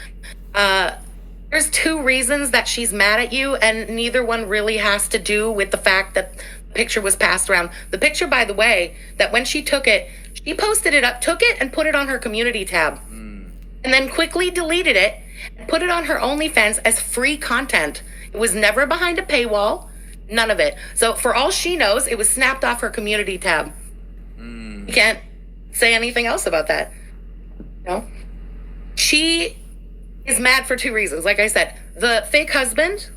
[SPEAKER 13] There's two reasons that she's mad at you, and neither one really has to do with the fact that the picture was passed around. The picture, by the way, that when she took it, she posted it up, took it and put it on her community tab. And then quickly deleted it and put it on her OnlyFans as free content. It was never behind a paywall, none of it. So for all she knows, it was snapped off her community tab. You can't say anything else about that. No. She is mad for two reasons. Like I said, the fake husband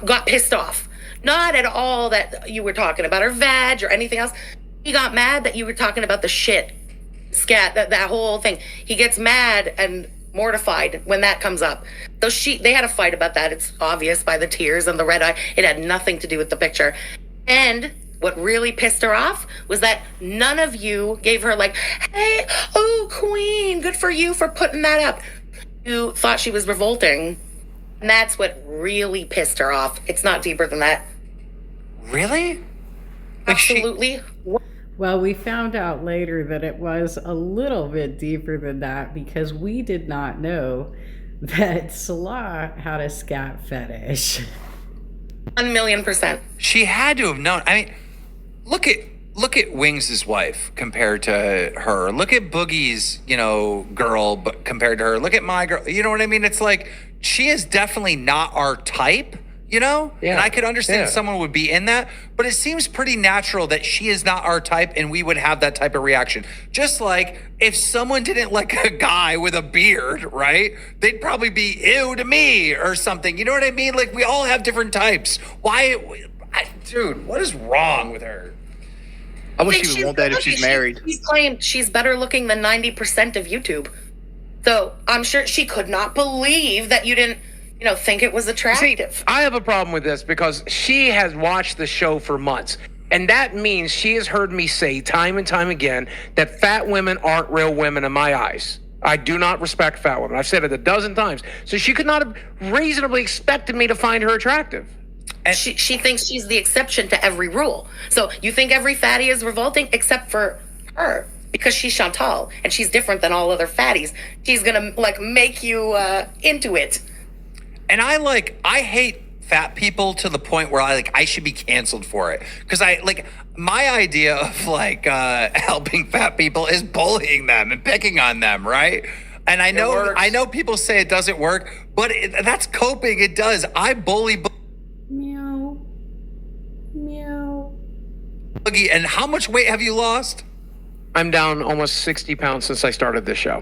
[SPEAKER 13] got pissed off. Not at all that you were talking about her vag or anything else. He got mad that you were talking about the shit, scat, that whole thing. He gets mad and mortified when that comes up. So they had a fight about that. It's obvious by the tears and the red eye. It had nothing to do with the picture. And what really pissed her off was that none of you gave her like, hey, oh, queen, good for you for putting that up. You thought she was revolting. And that's what really pissed her off. It's not deeper than that.
[SPEAKER 2] Really?
[SPEAKER 13] Absolutely.
[SPEAKER 1] Well, we found out later that it was a little bit deeper than that because we did not know that Salah had a scat fetish.
[SPEAKER 13] 1,000,000%.
[SPEAKER 2] She had to have known. I mean, look at Wings' wife compared to her. Look at Boogie's, girl but compared to her. Look at my girl. You know what I mean? It's like she is definitely not our type, Yeah. And I could understand someone would be in that, but it seems pretty natural that she is not our type and we would have that type of reaction. Just like if someone didn't like a guy with a beard, right? They'd probably be ew to me or something. You know what I mean? Like we all have different types. Dude, what is wrong with her?
[SPEAKER 11] I wish she would want that if she's married.
[SPEAKER 13] She's claimed she's better looking than 90% of YouTube. So I'm sure she could not believe that you didn't, think it was attractive.
[SPEAKER 8] See, I have a problem with this because she has watched the show for months. And that means she has heard me say time and time again that fat women aren't real women in my eyes. I do not respect fat women. I've said it a dozen times. So she could not have reasonably expected me to find her attractive.
[SPEAKER 13] And she thinks she's the exception to every rule. So you think every fatty is revolting except for her because she's Chantal and she's different than all other fatties. She's gonna make you into it.
[SPEAKER 2] And I hate fat people to the point where I should be canceled for it because my idea of helping fat people is bullying them and picking on them, right? And I know people say it doesn't work, but that's coping. It does. I bully.
[SPEAKER 1] Meow. Meow.
[SPEAKER 2] Boogie, and how much weight have you lost?
[SPEAKER 8] I'm down almost 60 pounds since I started this show.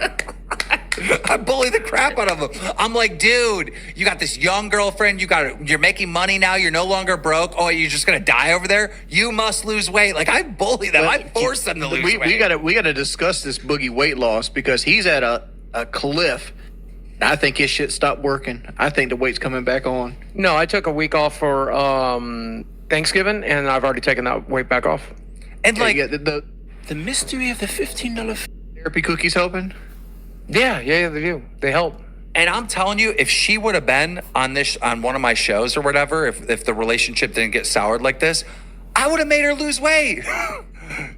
[SPEAKER 2] I bully the crap out of them. I'm like, dude, you got this young girlfriend. You're making money now. You're no longer broke. Oh, you're just gonna die over there. You must lose weight. I bully them. I force them to lose weight.
[SPEAKER 11] We gotta discuss this Boogie weight loss because he's at a cliff. I think his shit stopped working. I think the weight's coming back on.
[SPEAKER 8] No, I took a week off for Thanksgiving, and I've already taken that weight back off.
[SPEAKER 2] And
[SPEAKER 11] the mystery of the $15 therapy cookies helping.
[SPEAKER 8] Yeah, they do. They help.
[SPEAKER 2] And I'm telling you, if she would have been on one of my shows or whatever, if the relationship didn't get soured like this, I would have made her lose weight.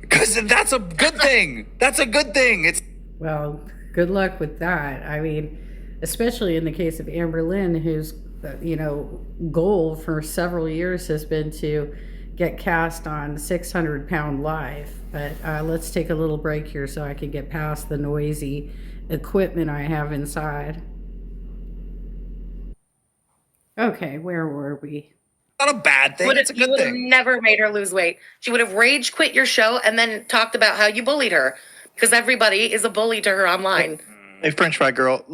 [SPEAKER 2] Because that's a good thing. That's a good thing.
[SPEAKER 1] Well, good luck with that. I mean, especially in the case of Amber Lynn, whose goal for several years has been to get cast on 600-Pound Live. But let's take a little break here so I can get past the noisy equipment I have inside. Okay, where were we?
[SPEAKER 2] Not a bad thing. It's a good thing.
[SPEAKER 13] You would have never made her lose weight. She would have rage quit your show and then talked about how you bullied her because everybody is a bully to her online.
[SPEAKER 11] Hey, French fry girl,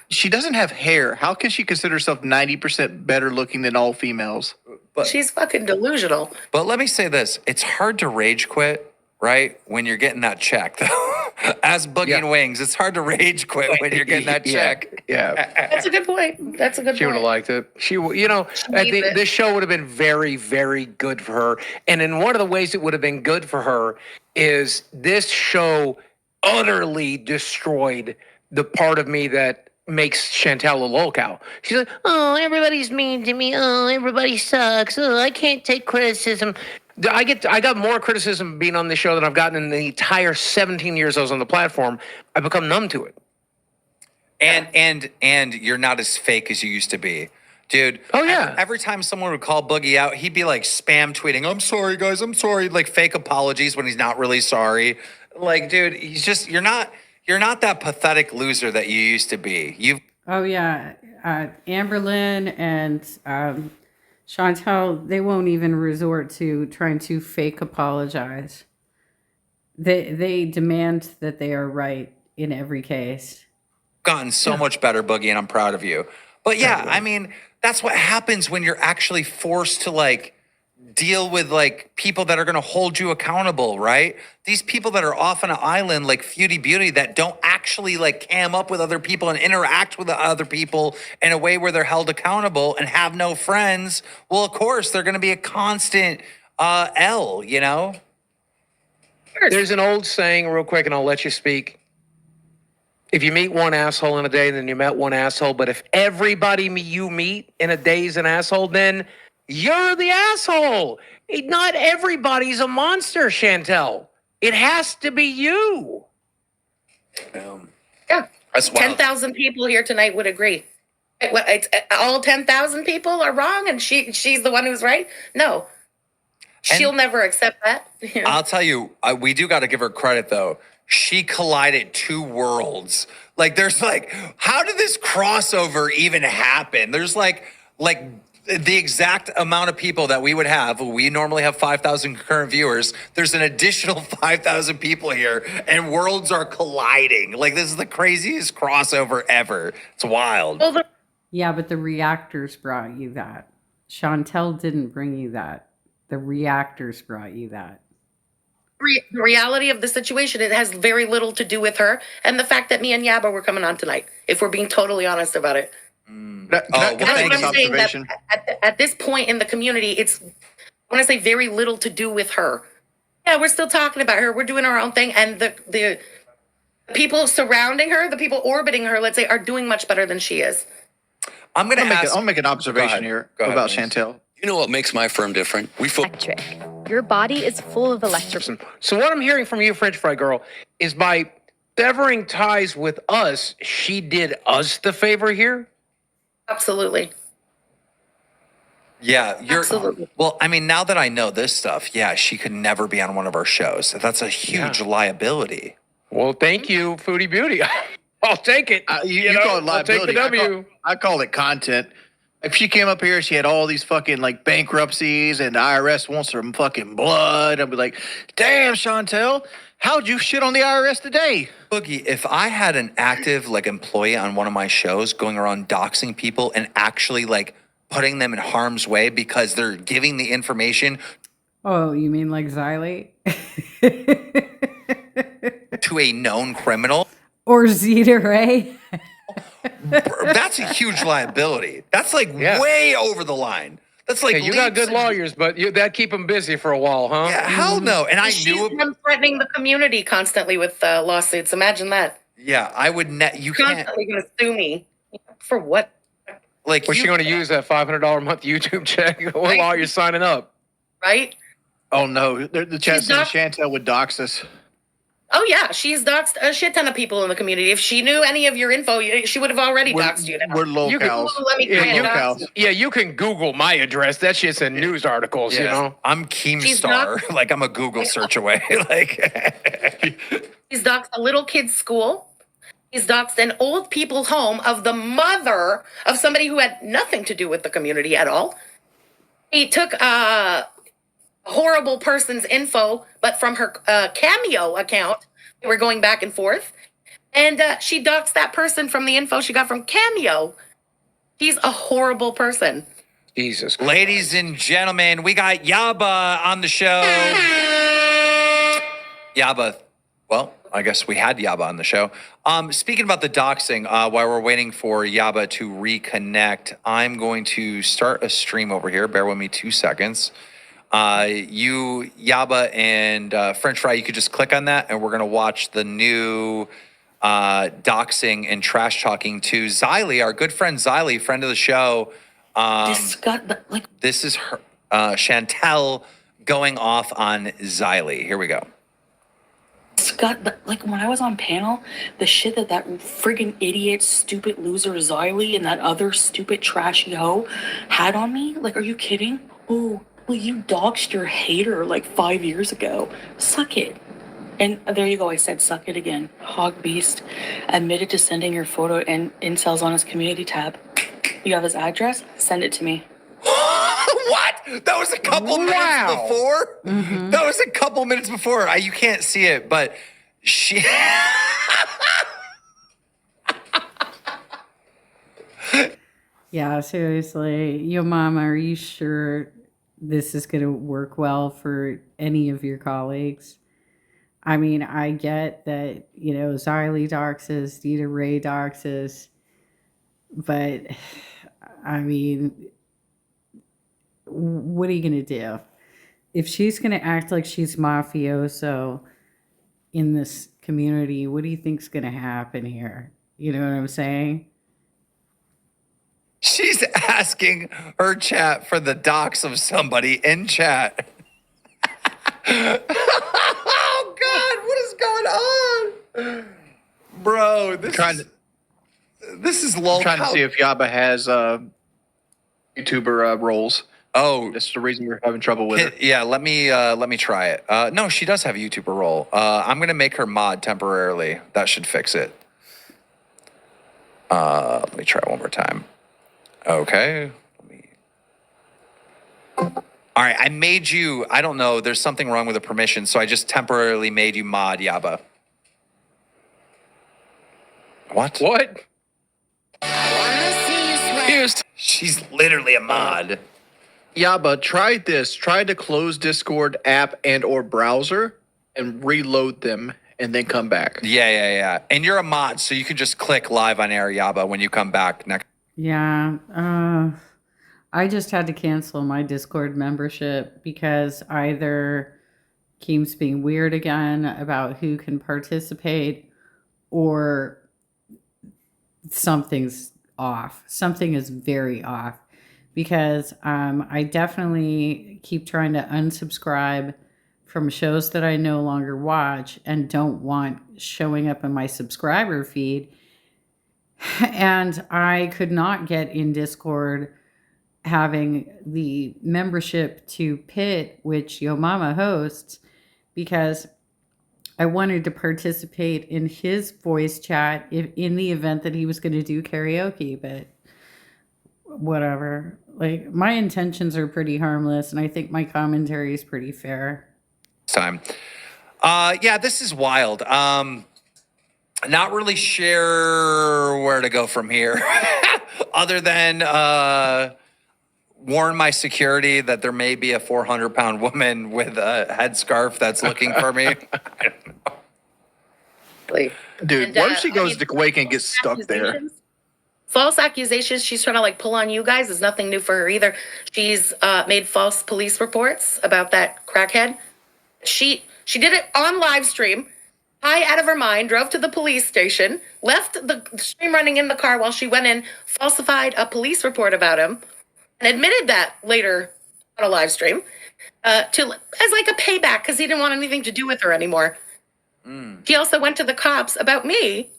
[SPEAKER 11] she doesn't have hair. How can she consider herself 90% better looking than all females?
[SPEAKER 2] But
[SPEAKER 13] she's fucking delusional.
[SPEAKER 2] But let me say this. It's hard to rage quit, right? When you're getting that check, though. As Boogie and Wings, it's hard to rage quit when you're getting that check.
[SPEAKER 8] Yeah.
[SPEAKER 13] That's a good point.
[SPEAKER 8] She would have liked it. This show would have been very, very good for her. And in one of the ways it would have been good for her is this show utterly destroyed the part of me that makes Chantal a Lolcow. She's like, oh, everybody's mean to me. Oh, everybody sucks. Oh, I can't take criticism. I got more criticism being on this show than I've gotten in the entire 17 years I was on the platform. I've become numb to it.
[SPEAKER 2] And you're not as fake as you used to be. Dude.
[SPEAKER 8] Oh, yeah.
[SPEAKER 2] Every time someone would call Boogie out, he'd be spam tweeting, I'm sorry, guys, I'm sorry. Fake apologies when he's not really sorry. Dude, he's just, you're not that pathetic loser that you used to be.
[SPEAKER 1] Oh, yeah. Amber Lynn and Chantal, they won't even resort to trying to fake apologize. They demand that they are right in every case.
[SPEAKER 2] Gotten so much better, Boogie, and I'm proud of you. But yeah, I mean, that's what happens when you're actually forced to like deal with like people that are going to hold you accountable, right? These people that are off on an island like Foodie Beauty that don't actually like cam up with other people and interact with the other people in a way where they're held accountable and have no friends. Well, of course, they're going to be a constant L, you know?
[SPEAKER 8] There's an old saying, real quick, and I'll let you speak. If you meet one asshole in a day, then you met one asshole. But if everybody you meet in a day is an asshole, then you're the asshole. Not everybody's a monster, Chantel. It has to be you.
[SPEAKER 13] Yeah.
[SPEAKER 2] That's wild.
[SPEAKER 13] 10,000 people here tonight would agree. All 10,000 people are wrong and she's the one who's right? No. She'll never accept that.
[SPEAKER 2] I'll tell you, we do got to give her credit, though. She collided two worlds. Like, there's like, how did this crossover even happen? There's like the exact amount of people that we would have. We normally have 5,000 current viewers. There's an additional 5,000 people here, and worlds are colliding. Like, this is the craziest crossover ever. It's wild.
[SPEAKER 1] Yeah, but the reactors brought you that. Chantel didn't bring you that. The reactors brought you that.
[SPEAKER 13] The reality of the situation, it has very little to do with her and the fact that me and Yaba were coming on tonight, if we're being totally honest about it.
[SPEAKER 11] Can I
[SPEAKER 13] I'm
[SPEAKER 11] make an
[SPEAKER 13] saying that
[SPEAKER 11] observation?
[SPEAKER 13] at this point in the community, it's, when I say very little to do with her. Yeah, we're still talking about her. We're doing our own thing. And the people surrounding her, the people orbiting her, let's say, are doing much better than she is.
[SPEAKER 2] I'm going to ask.
[SPEAKER 11] I'll make an observation here about Chantel.
[SPEAKER 4] You know what makes my firm different?
[SPEAKER 6] Electric. Your body is full of electric.
[SPEAKER 8] So what I'm hearing from you, French Fry Girl, is by severing ties with us, she did us the favor here?
[SPEAKER 13] Absolutely.
[SPEAKER 2] Yeah,
[SPEAKER 13] Absolutely.
[SPEAKER 2] Well, I mean, now that I know this stuff, yeah, she could never be on one of our shows. That's a huge liability.
[SPEAKER 8] Well, thank you, Foodie Beauty. I'll take it.
[SPEAKER 11] You call it liability.
[SPEAKER 8] I'll take the W.
[SPEAKER 11] I call it content. If she came up here, she had all these fucking like bankruptcies and the IRS wants her fucking blood. I'd be like, damn, Chantel, how'd you shit on the IRS today?
[SPEAKER 2] Boogie, if I had an active like employee on one of my shows going around doxing people and actually like putting them in harm's way because they're giving the information.
[SPEAKER 1] Oh, you mean like Xylee?
[SPEAKER 2] To a known criminal.
[SPEAKER 1] Or Zeta Ray?
[SPEAKER 2] That's a huge liability. That's like way over the line. That's like
[SPEAKER 8] you got good lawyers, but that keep them busy for a while, huh?
[SPEAKER 2] Yeah, hell no. And I
[SPEAKER 13] knew them threatening the community constantly with lawsuits. Imagine that.
[SPEAKER 2] Yeah, I would. You
[SPEAKER 13] constantly going to sue me for what?
[SPEAKER 2] Like,
[SPEAKER 8] was she going to use that $500 a month YouTube check while you're signing up?
[SPEAKER 13] Right.
[SPEAKER 11] Oh no, the chat says Chantel would dox us.
[SPEAKER 13] Oh, yeah. She's doxed a shit ton of people in the community. If she knew any of your info, she would have already doxed you.
[SPEAKER 11] We're Lolcows.
[SPEAKER 8] You can Google my address. That shit's in news articles, you know?
[SPEAKER 2] I'm Keemstar. Like, I'm a Google search away. Like,
[SPEAKER 13] he's doxed a little kid's school. He's doxed an old people's home of the mother of somebody who had nothing to do with the community at all. He took a horrible person's info, but from her Cameo account, they were going back and forth. And she doxed that person from the info she got from Cameo. He's a horrible person.
[SPEAKER 8] Jesus.
[SPEAKER 2] Ladies and gentlemen, we got Yaba on the show. Yaba, well, I guess we had Yaba on the show. Speaking about the doxing, while we're waiting for Yaba to reconnect, I'm going to start a stream over here. Bear with me 2 seconds. You, Yaba, and French Fry, you could just click on that, and we're going to watch the new doxing and trash talking to Xylee, our good friend Xylee, friend of the show. This is her, Chantel going off on Xylee. Here we go.
[SPEAKER 9] Scott, like when I was on panel, the shit that friggin' idiot, stupid loser Xylee and that other stupid trashy hoe had on me, like, are you kidding? Oh, well, you doxed your hater like 5 years ago. Suck it. And there you go, I said suck it again. Hog Beast admitted to sending your photo and incels on his community tab. You have his address? Send it to me.
[SPEAKER 2] What? That was a couple minutes before? Mm-hmm. That was a couple minutes before. You can't see it, but she...
[SPEAKER 1] Yeah, seriously. Yo, Mama, are you sure this is going to work well for any of your colleagues? I mean, I get that, Xylee doxes, Dita Ray doxes, but I mean, what are you going to do? If she's going to act like she's mafioso in this community, what do you think's going to happen here? You know what I'm saying?
[SPEAKER 2] She's asking her chat for the docs of somebody in chat. Oh God, what is going on, bro? This is Lolcow.
[SPEAKER 11] I'm trying to see if Yaba has YouTuber roles.
[SPEAKER 2] Oh,
[SPEAKER 11] that's the reason we're having trouble with it.
[SPEAKER 2] Yeah, let me try it. No, she does have a YouTuber role. I'm gonna make her mod temporarily. That should fix it. Let me try it one more time. Okay. All right, I made you. I don't know. There's something wrong with the permission, so I just temporarily made you mod, Yaba. What?
[SPEAKER 11] What?
[SPEAKER 2] She's literally a mod.
[SPEAKER 11] Yaba, try this. Try to close Discord app and or browser and reload them and then come back.
[SPEAKER 2] Yeah. And you're a mod, so you can just click live on air, Yaba, when you come back next.
[SPEAKER 1] Yeah. I just had to cancel my Discord membership because either Keem's being weird again about who can participate or something's off. Something is very off because I definitely keep trying to unsubscribe from shows that I no longer watch and don't want showing up in my subscriber feed. And I could not get in Discord having the membership to Pit, which Yo Mama hosts, because I wanted to participate in his voice chat in the event that he was going to do karaoke, but whatever. Like, my intentions are pretty harmless, and I think my commentary is pretty fair.
[SPEAKER 2] Time. Yeah, this is wild. Not really sure where to go from here other than warn my security that there may be a 400-pound woman with a headscarf that's looking for me. I don't know.
[SPEAKER 11] Dude, what if she goes to Quake and gets stuck there?
[SPEAKER 13] False accusations she's trying to like pull on you guys is nothing new for her either. She's made false police reports about that crackhead. She did it on live stream, high out of her mind, drove to the police station, left the stream running in the car while she went in, falsified a police report about him, and admitted that later on a live stream as like a payback because he didn't want anything to do with her anymore. He also went to the cops about me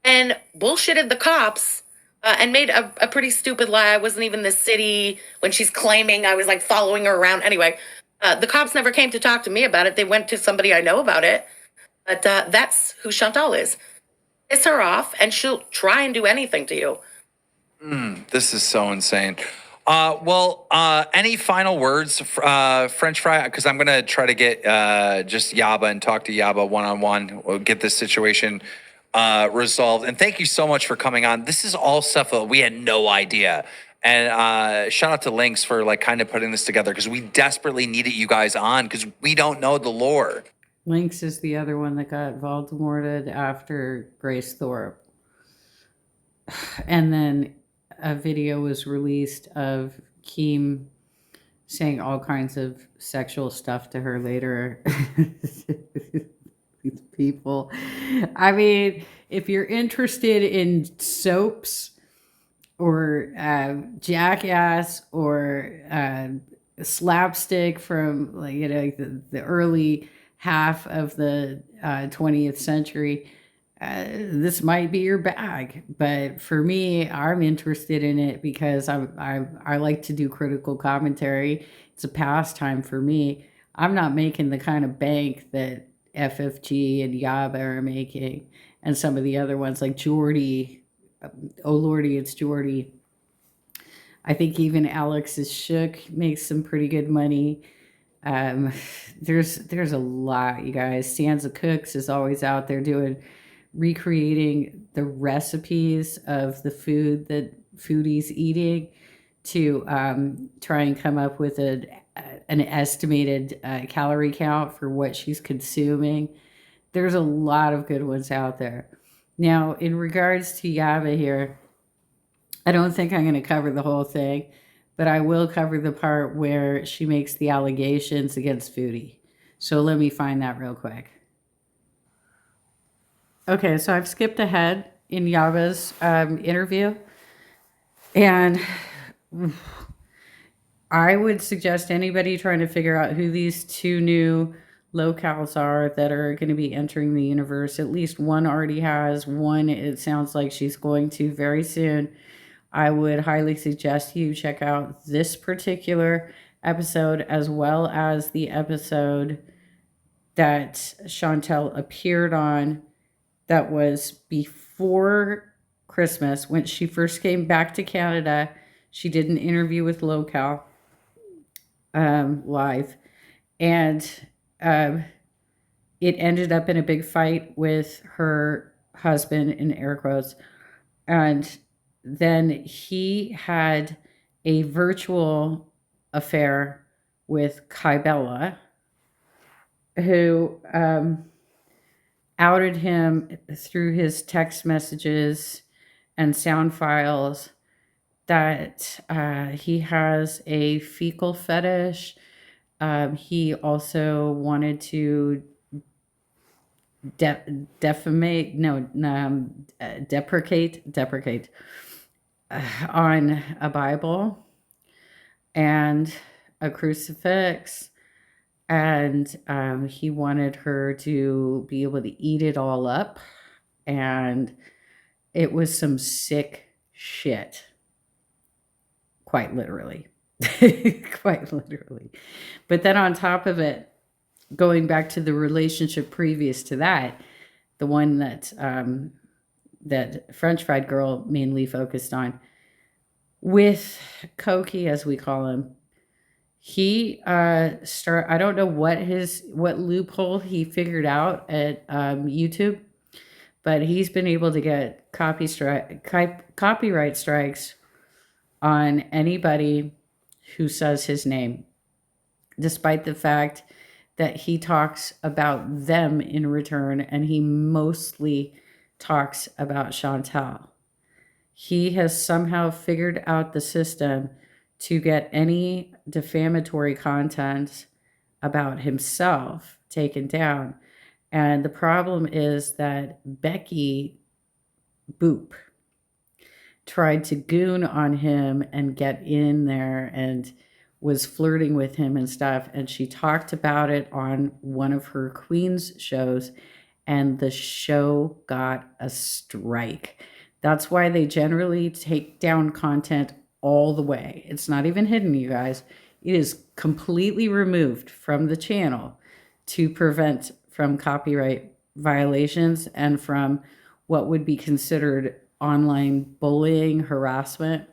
[SPEAKER 13] and bullshitted the cops and made a pretty stupid lie. I wasn't even in the city when she's claiming I was like following her around. Anyway, the cops never came to talk to me about it. They went to somebody I know about it. But that's who Chantal is. Piss her off and she'll try and do anything to you.
[SPEAKER 2] This is so insane. Any final words, French Fry? Because I'm going to try to get just Yaba and talk to Yaba one-on-one. We'll get this situation resolved. And thank you so much for coming on. This is all stuff that we had no idea. And shout out to Lynx for like kind of putting this together because we desperately needed you guys on because we don't know the lore.
[SPEAKER 1] Lynx is the other one that got Voldemorted after Grace Thorpe. And then a video was released of Keem saying all kinds of sexual stuff to her later. These people. I mean, if you're interested in soaps or Jackass or slapstick from like the early half of the 20th century, this might be your bag. But for me, I'm interested in it because I like to do critical commentary. It's a pastime for me. I'm not making the kind of bank that FFG and Yaba are making, and some of the other ones like Jordy. Oh lordy, it's Jordy. I think even Alex is Shook makes some pretty good money. There's a lot, you guys. Sansa Cooks is always out there recreating the recipes of the food that Foodie's eating to try and come up with an estimated calorie count for what she's consuming. There's a lot of good ones out there. Now, in regards to Yaba here, I don't think I'm going to cover the whole thing, but I will cover the part where she makes the allegations against Foodie. So let me find that real quick. Okay, so I've skipped ahead in Yaba's interview, and I would suggest anybody trying to figure out who these two new Lolcows are that are going to be entering the universe. At least one already has. One, it sounds like she's going to very soon. I would highly suggest you check out this particular episode as well as the episode that Chantel appeared on that was before Christmas. When she first came back to Canada, she did an interview with Lolcow live, and it ended up in a big fight with her husband, in air quotes, and then he had a virtual affair with Kybella, who outed him through his text messages and sound files that he has a fecal fetish. He also wanted to deprecate on a Bible and a crucifix, and he wanted her to be able to eat it all up, and it was some sick shit, quite literally. Quite literally. But then on top of it, going back to the relationship previous to that, the one that that French fried girl mainly focused on, with Koki, as we call him, he I don't know what loophole he figured out at YouTube, but he's been able to get copyright strikes on anybody who says his name, despite the fact that he talks about them in return, and he mostly talks about Chantel. He has somehow figured out the system to get any defamatory content about himself taken down. And the problem is that Becky Boop tried to goon on him and get in there and was flirting with him and stuff. And she talked about it on one of her Queen's shows, and the show got a strike. That's why they generally take down content all the way. It's not even hidden, you guys. It is completely removed from the channel to prevent from copyright violations and from what would be considered online bullying, harassment.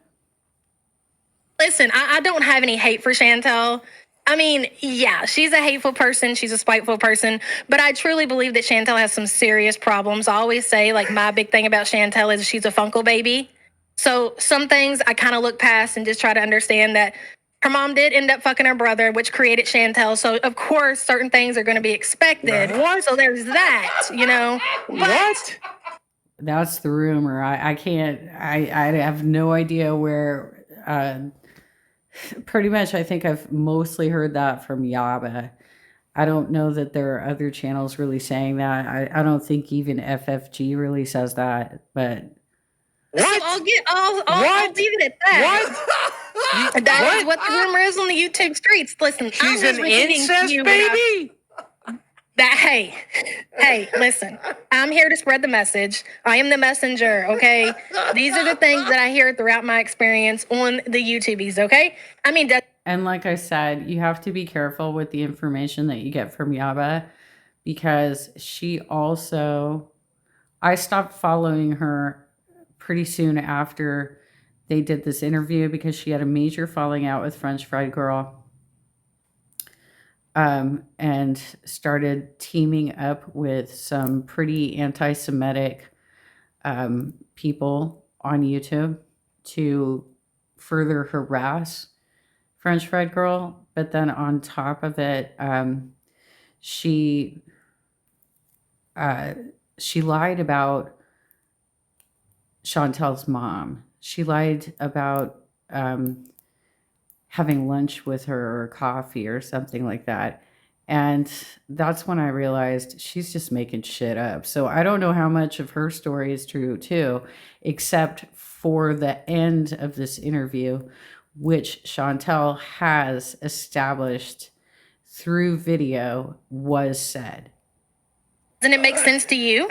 [SPEAKER 6] Listen, I don't have any hate for Chantel. I mean, yeah, she's a hateful person. She's a spiteful person. But I truly believe that Chantel has some serious problems. I always say, like, my big thing about Chantel is she's a Funkle baby. So some things I kind of look past and just try to understand that her mom did end up fucking her brother, which created Chantel. So, of course, certain things are going to be expected. What? So there's that, you know. But
[SPEAKER 11] What?
[SPEAKER 1] That's the rumor. I can't, I have no idea where, pretty much I think I've mostly heard that from Yaba. I don't know that there are other channels really saying that. I don't think even FFG really says that, but.
[SPEAKER 6] What? So I'll leave it at that. What? That is what the rumor is on the YouTube streets. Listen,
[SPEAKER 8] she's an incest baby.
[SPEAKER 6] Hey, listen. I'm here to spread the message. I am the messenger, okay? These are the things that I hear throughout my experience on the YouTubies, okay? I mean,
[SPEAKER 1] and like I said, you have to be careful with the information that you get from Yaba, because she also, I stopped following her pretty soon after they did this interview because she had a major falling out with French Fried Girl. And started teaming up with some pretty anti-Semitic people on YouTube to further harass French Fried Girl. But then on top of it, she she lied about Chantel's mom. She lied about having lunch with her or coffee or something like that. And that's when I realized she's just making shit up. So I don't know how much of her story is true too, except for the end of this interview, which Chantel has established through video was said.
[SPEAKER 6] Doesn't it make sense to you?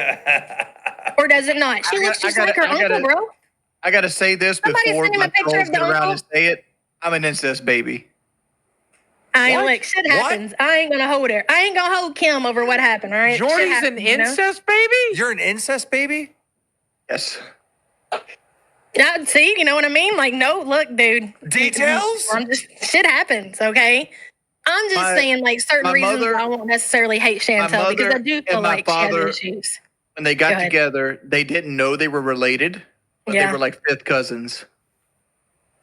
[SPEAKER 6] Or does it not? She looks just like her uncle, bro.
[SPEAKER 11] I gotta say this
[SPEAKER 6] Somebody
[SPEAKER 11] before
[SPEAKER 6] send him
[SPEAKER 11] my
[SPEAKER 6] a picture
[SPEAKER 11] trolls
[SPEAKER 6] of
[SPEAKER 11] get
[SPEAKER 6] the
[SPEAKER 11] around
[SPEAKER 6] uncle.
[SPEAKER 11] and say it. I'm an incest baby.
[SPEAKER 6] Shit happens. I ain't gonna hold her. I ain't gonna hold Kim over what happened, all right?
[SPEAKER 8] Jordy's
[SPEAKER 6] Shit happens,
[SPEAKER 8] an incest baby?
[SPEAKER 2] You're an incest baby?
[SPEAKER 11] Yes.
[SPEAKER 6] Now, see, you know what I mean? Like, no, look, dude.
[SPEAKER 2] Details?
[SPEAKER 6] Shit happens, okay? I'm just saying, like, certain reasons I won't necessarily hate Chantel because I do feel like she has issues.
[SPEAKER 11] When they got together, they didn't know they were related, but they were like fifth cousins.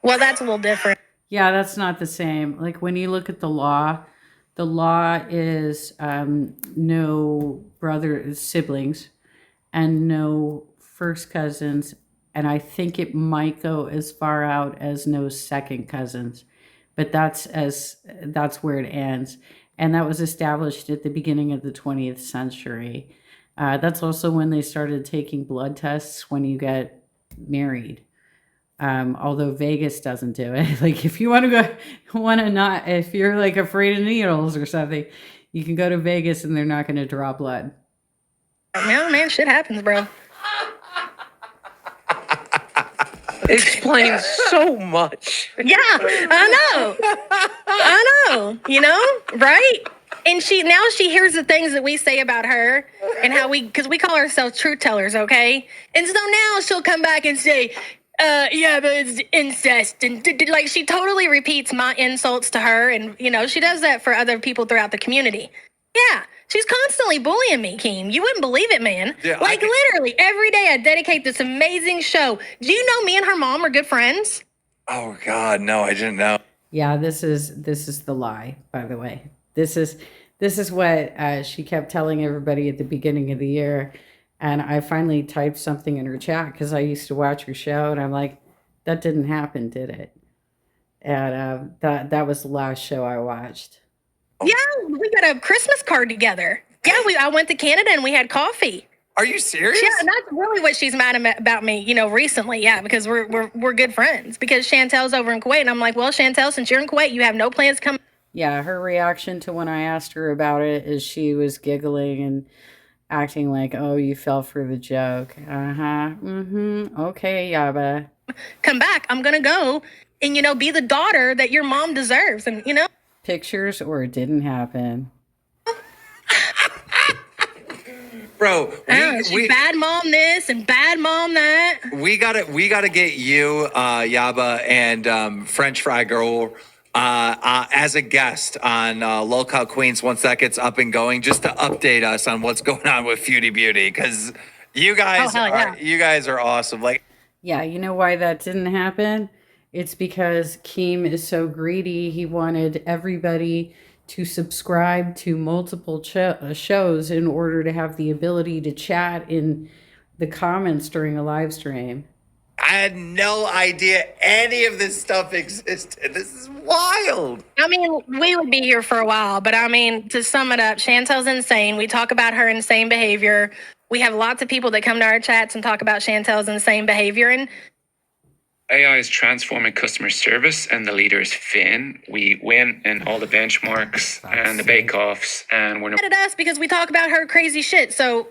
[SPEAKER 6] Well, that's a little different.
[SPEAKER 1] Yeah, that's not the same. Like when you look at the law is no siblings and no first cousins. And I think it might go as far out as no second cousins, but that's where it ends. And that was established at the beginning of the 20th century. That's also when they started taking blood tests when you get married. Although Vegas doesn't do it. Like if you want to if you're like afraid of needles or something, you can go to Vegas and they're not going to draw blood.
[SPEAKER 6] No, man, shit happens, bro.
[SPEAKER 8] Explains so much.
[SPEAKER 6] Yeah, I know, you know, right? And she hears the things that we say about her and how because we call ourselves truth tellers, okay? And so now she'll come back and say, yeah, but it's incest. And like she totally repeats my insults to her. And, you know, she does that for other people throughout the community. Yeah, she's constantly bullying me, Keem. You wouldn't believe it, man. Yeah, like literally every day I dedicate this amazing show. Do you know me and her mom are good friends?
[SPEAKER 2] Oh, God, no, I didn't know.
[SPEAKER 1] Yeah, this is the lie, by the way. This is what she kept telling everybody at the beginning of the year. And I finally typed something in her chat because I used to watch her show. And I'm like, that didn't happen, did it? And that was the last show I watched.
[SPEAKER 6] Yeah, we got a Christmas card together. Yeah, I went to Canada and we had coffee.
[SPEAKER 2] Are you serious?
[SPEAKER 6] Yeah, and that's really what she's mad about me, you know, recently. Yeah, because we're good friends. Because Chantel's over in Kuwait. And I'm like, well, Chantel, since you're in Kuwait, you have no plans to come.
[SPEAKER 1] Yeah, her reaction to when I asked her about it is she was giggling and acting like, oh, you fell for the joke. Okay, Yaba.
[SPEAKER 6] Come back. I'm going to go and, you know, be the daughter that your mom deserves. And, you know.
[SPEAKER 1] Pictures or it didn't happen.
[SPEAKER 2] Bro,
[SPEAKER 6] we bad mom this and bad mom that.
[SPEAKER 2] We gotta get you, Yaba, and French Fry Girl as a guest on Lolcow Queens once that gets up and going, just to update us on what's going on with Foodie Beauty, because you guys are awesome. Like,
[SPEAKER 1] yeah, you know why that didn't happen? It's because Keem is so greedy. He wanted everybody to subscribe to multiple shows in order to have the ability to chat in the comments during a live stream.
[SPEAKER 2] I had no idea any of this stuff existed. This is wild.
[SPEAKER 6] I mean, we would be here for a while, but I mean, to sum it up, Chantel's insane. We talk about her insane behavior. We have lots of people that come to our chats and talk about Chantel's insane behavior. And
[SPEAKER 14] AI is transforming customer service, and the leader is Finn. We win in all the benchmarks and the bake-offs, and we're
[SPEAKER 6] mad at us because we talk about her crazy shit. So,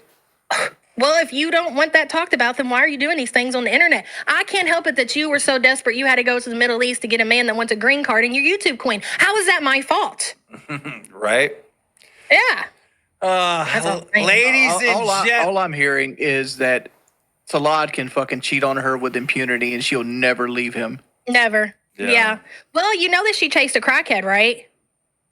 [SPEAKER 6] well, if you don't want that talked about, then why are you doing these things on the internet? I can't help it that you were so desperate you had to go to the Middle East to get a man that wants a green card and your YouTube queen. How is that my fault?
[SPEAKER 2] Right?
[SPEAKER 6] Yeah.
[SPEAKER 2] Ladies and gentlemen.
[SPEAKER 11] All I'm hearing is that Salad can fucking cheat on her with impunity and she'll never leave him.
[SPEAKER 6] Never. Yeah. Well, you know that she chased a crackhead, right?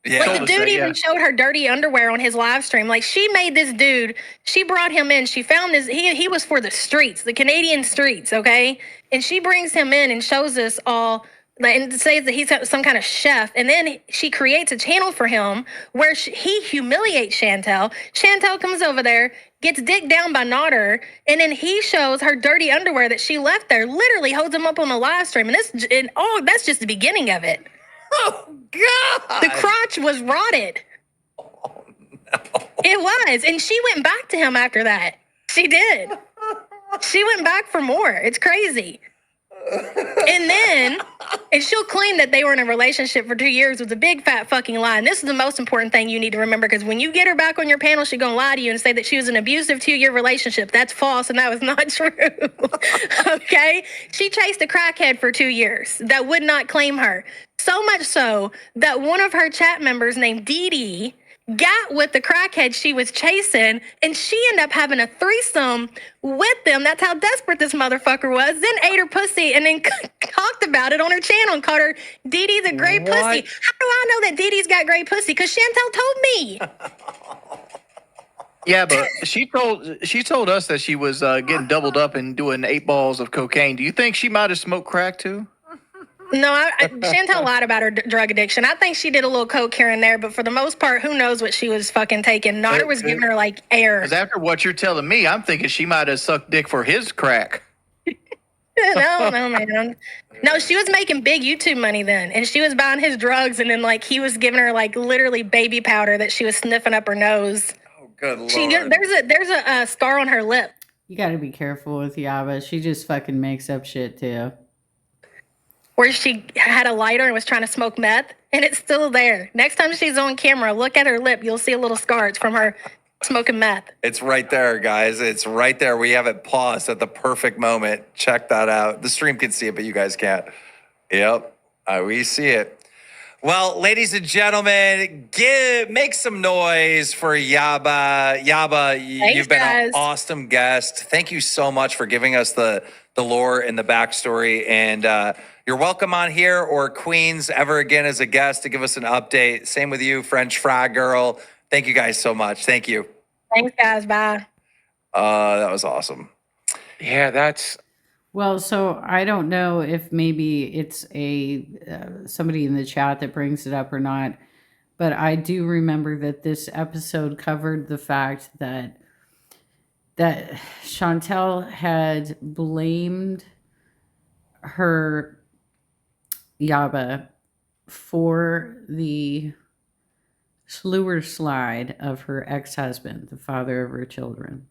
[SPEAKER 2] Yeah.
[SPEAKER 6] Like the dude even showed her dirty underwear on his live stream. Like she made this dude, she brought him in. She found this, he was for the streets, the Canadian streets, okay? And she brings him in and shows us all, and says that he's some kind of chef. And then she creates a channel for him where he humiliates Chantel. Chantel comes over there, gets dicked down by Nodder, and then he shows her dirty underwear that she left there, literally holds him up on the live stream. And that's just the beginning of it.
[SPEAKER 2] Oh, God.
[SPEAKER 6] The crotch was rotted.
[SPEAKER 2] Oh, no.
[SPEAKER 6] It was. And she went back to him after that. She did. She went back for more. It's crazy. And she'll claim that they were in a relationship for 2 years was a big fat fucking lie. And this is the most important thing you need to remember, because when you get her back on your panel, she's going to lie to you and say that she was in an abusive 2-year relationship. That's false, and that was not true. Okay? She chased a crackhead for 2 years that would not claim her. So much so that one of her chat members named Dee Dee got with the crackhead she was chasing, and she ended up having a threesome with them. That's how desperate this motherfucker was. Then ate her pussy and then talked about it on her channel and called her Dee Dee's a great pussy. How do I know that Dee Dee's got great pussy? Because Chantel told me.
[SPEAKER 11] Yeah, but she told us that she was getting doubled up and doing 8 balls of cocaine. Do you think she might have smoked crack too?
[SPEAKER 6] No, Chantel lied about her drug addiction. I think she did a little coke here and there, but for the most part, who knows what she was fucking taking. Nodder was giving her like air.
[SPEAKER 11] Because after what you're telling me, I'm thinking she might have sucked dick for his crack.
[SPEAKER 6] No, man. No, she was making big YouTube money then, and she was buying his drugs, and then like he was giving her like literally baby powder that she was sniffing up her nose.
[SPEAKER 2] Oh, good Lord.
[SPEAKER 6] There's a scar on her lip.
[SPEAKER 1] You got to be careful with Yaba. She just fucking makes up shit too.
[SPEAKER 6] Where she had a lighter and was trying to smoke meth, and it's still there. Next time she's on camera, look at her lip. You'll see a little scar. It's from her smoking meth.
[SPEAKER 2] It's right there, guys. It's right there. We have it paused at the perfect moment. Check that out. The stream can see it, but you guys can't. Yep, we see it. Well, ladies and gentlemen, make some noise for Yaba. Yaba, you've been an awesome guest. Thank you so much for giving us the lore and the backstory. And you're welcome on here or Queens ever again as a guest to give us an update. Same with you, French Fry Girl. Thank you guys so much. Thank you.
[SPEAKER 6] Thanks, guys. Bye.
[SPEAKER 2] That was awesome.
[SPEAKER 8] Yeah, that's...
[SPEAKER 1] Well, so I don't know if maybe it's somebody in the chat that brings it up or not, but I do remember that this episode covered the fact that Chantel had blamed her Yaba for the slide of her ex-husband, the father of her children.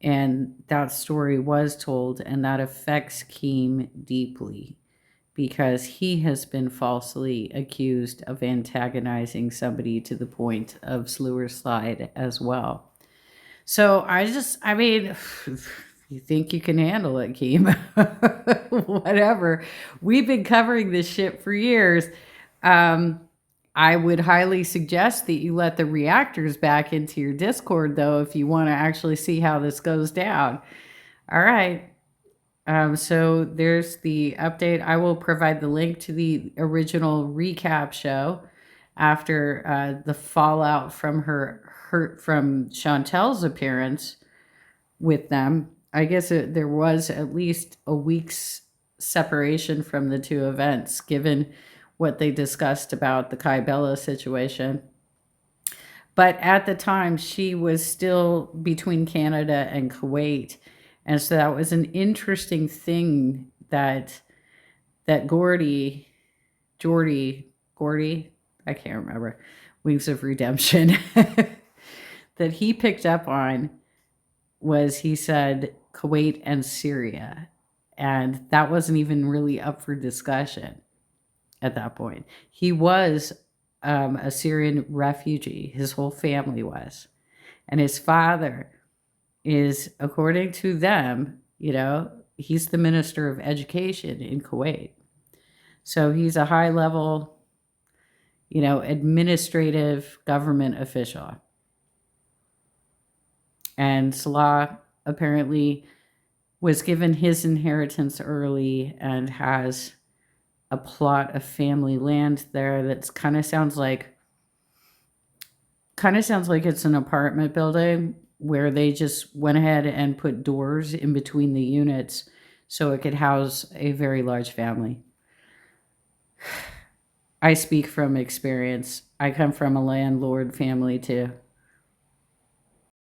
[SPEAKER 1] And that story was told, and that affects Keem deeply because he has been falsely accused of antagonizing somebody to the point of slide as well. So I mean, you think you can handle it, Keem? Whatever. We've been covering this shit for years. I would highly suggest that you let the reactors back into your Discord, though, if you want to actually see how this goes down. All right. So there's the update. I will provide the link to the original recap show after the fallout from from Chantel's appearance with them. I guess there was at least a week's separation from the two events, given what they discussed about the Kai Bella situation. But at the time, she was still between Canada and Kuwait. And so that was an interesting thing that Gordy, I can't remember, Wings of Redemption, that he picked up on was he said Kuwait and Syria. And that wasn't even really up for discussion at that point. He was a Syrian refugee. His whole family was. And his father is, according to them, he's the Minister of Education in Kuwait. So he's a high level, administrative government official. And Salah apparently was given his inheritance early and has a plot of family land there that's kind of sounds like it's an apartment building where they just went ahead and put doors in between the units so it could house a very large family. I speak from experience. I come from a landlord family too.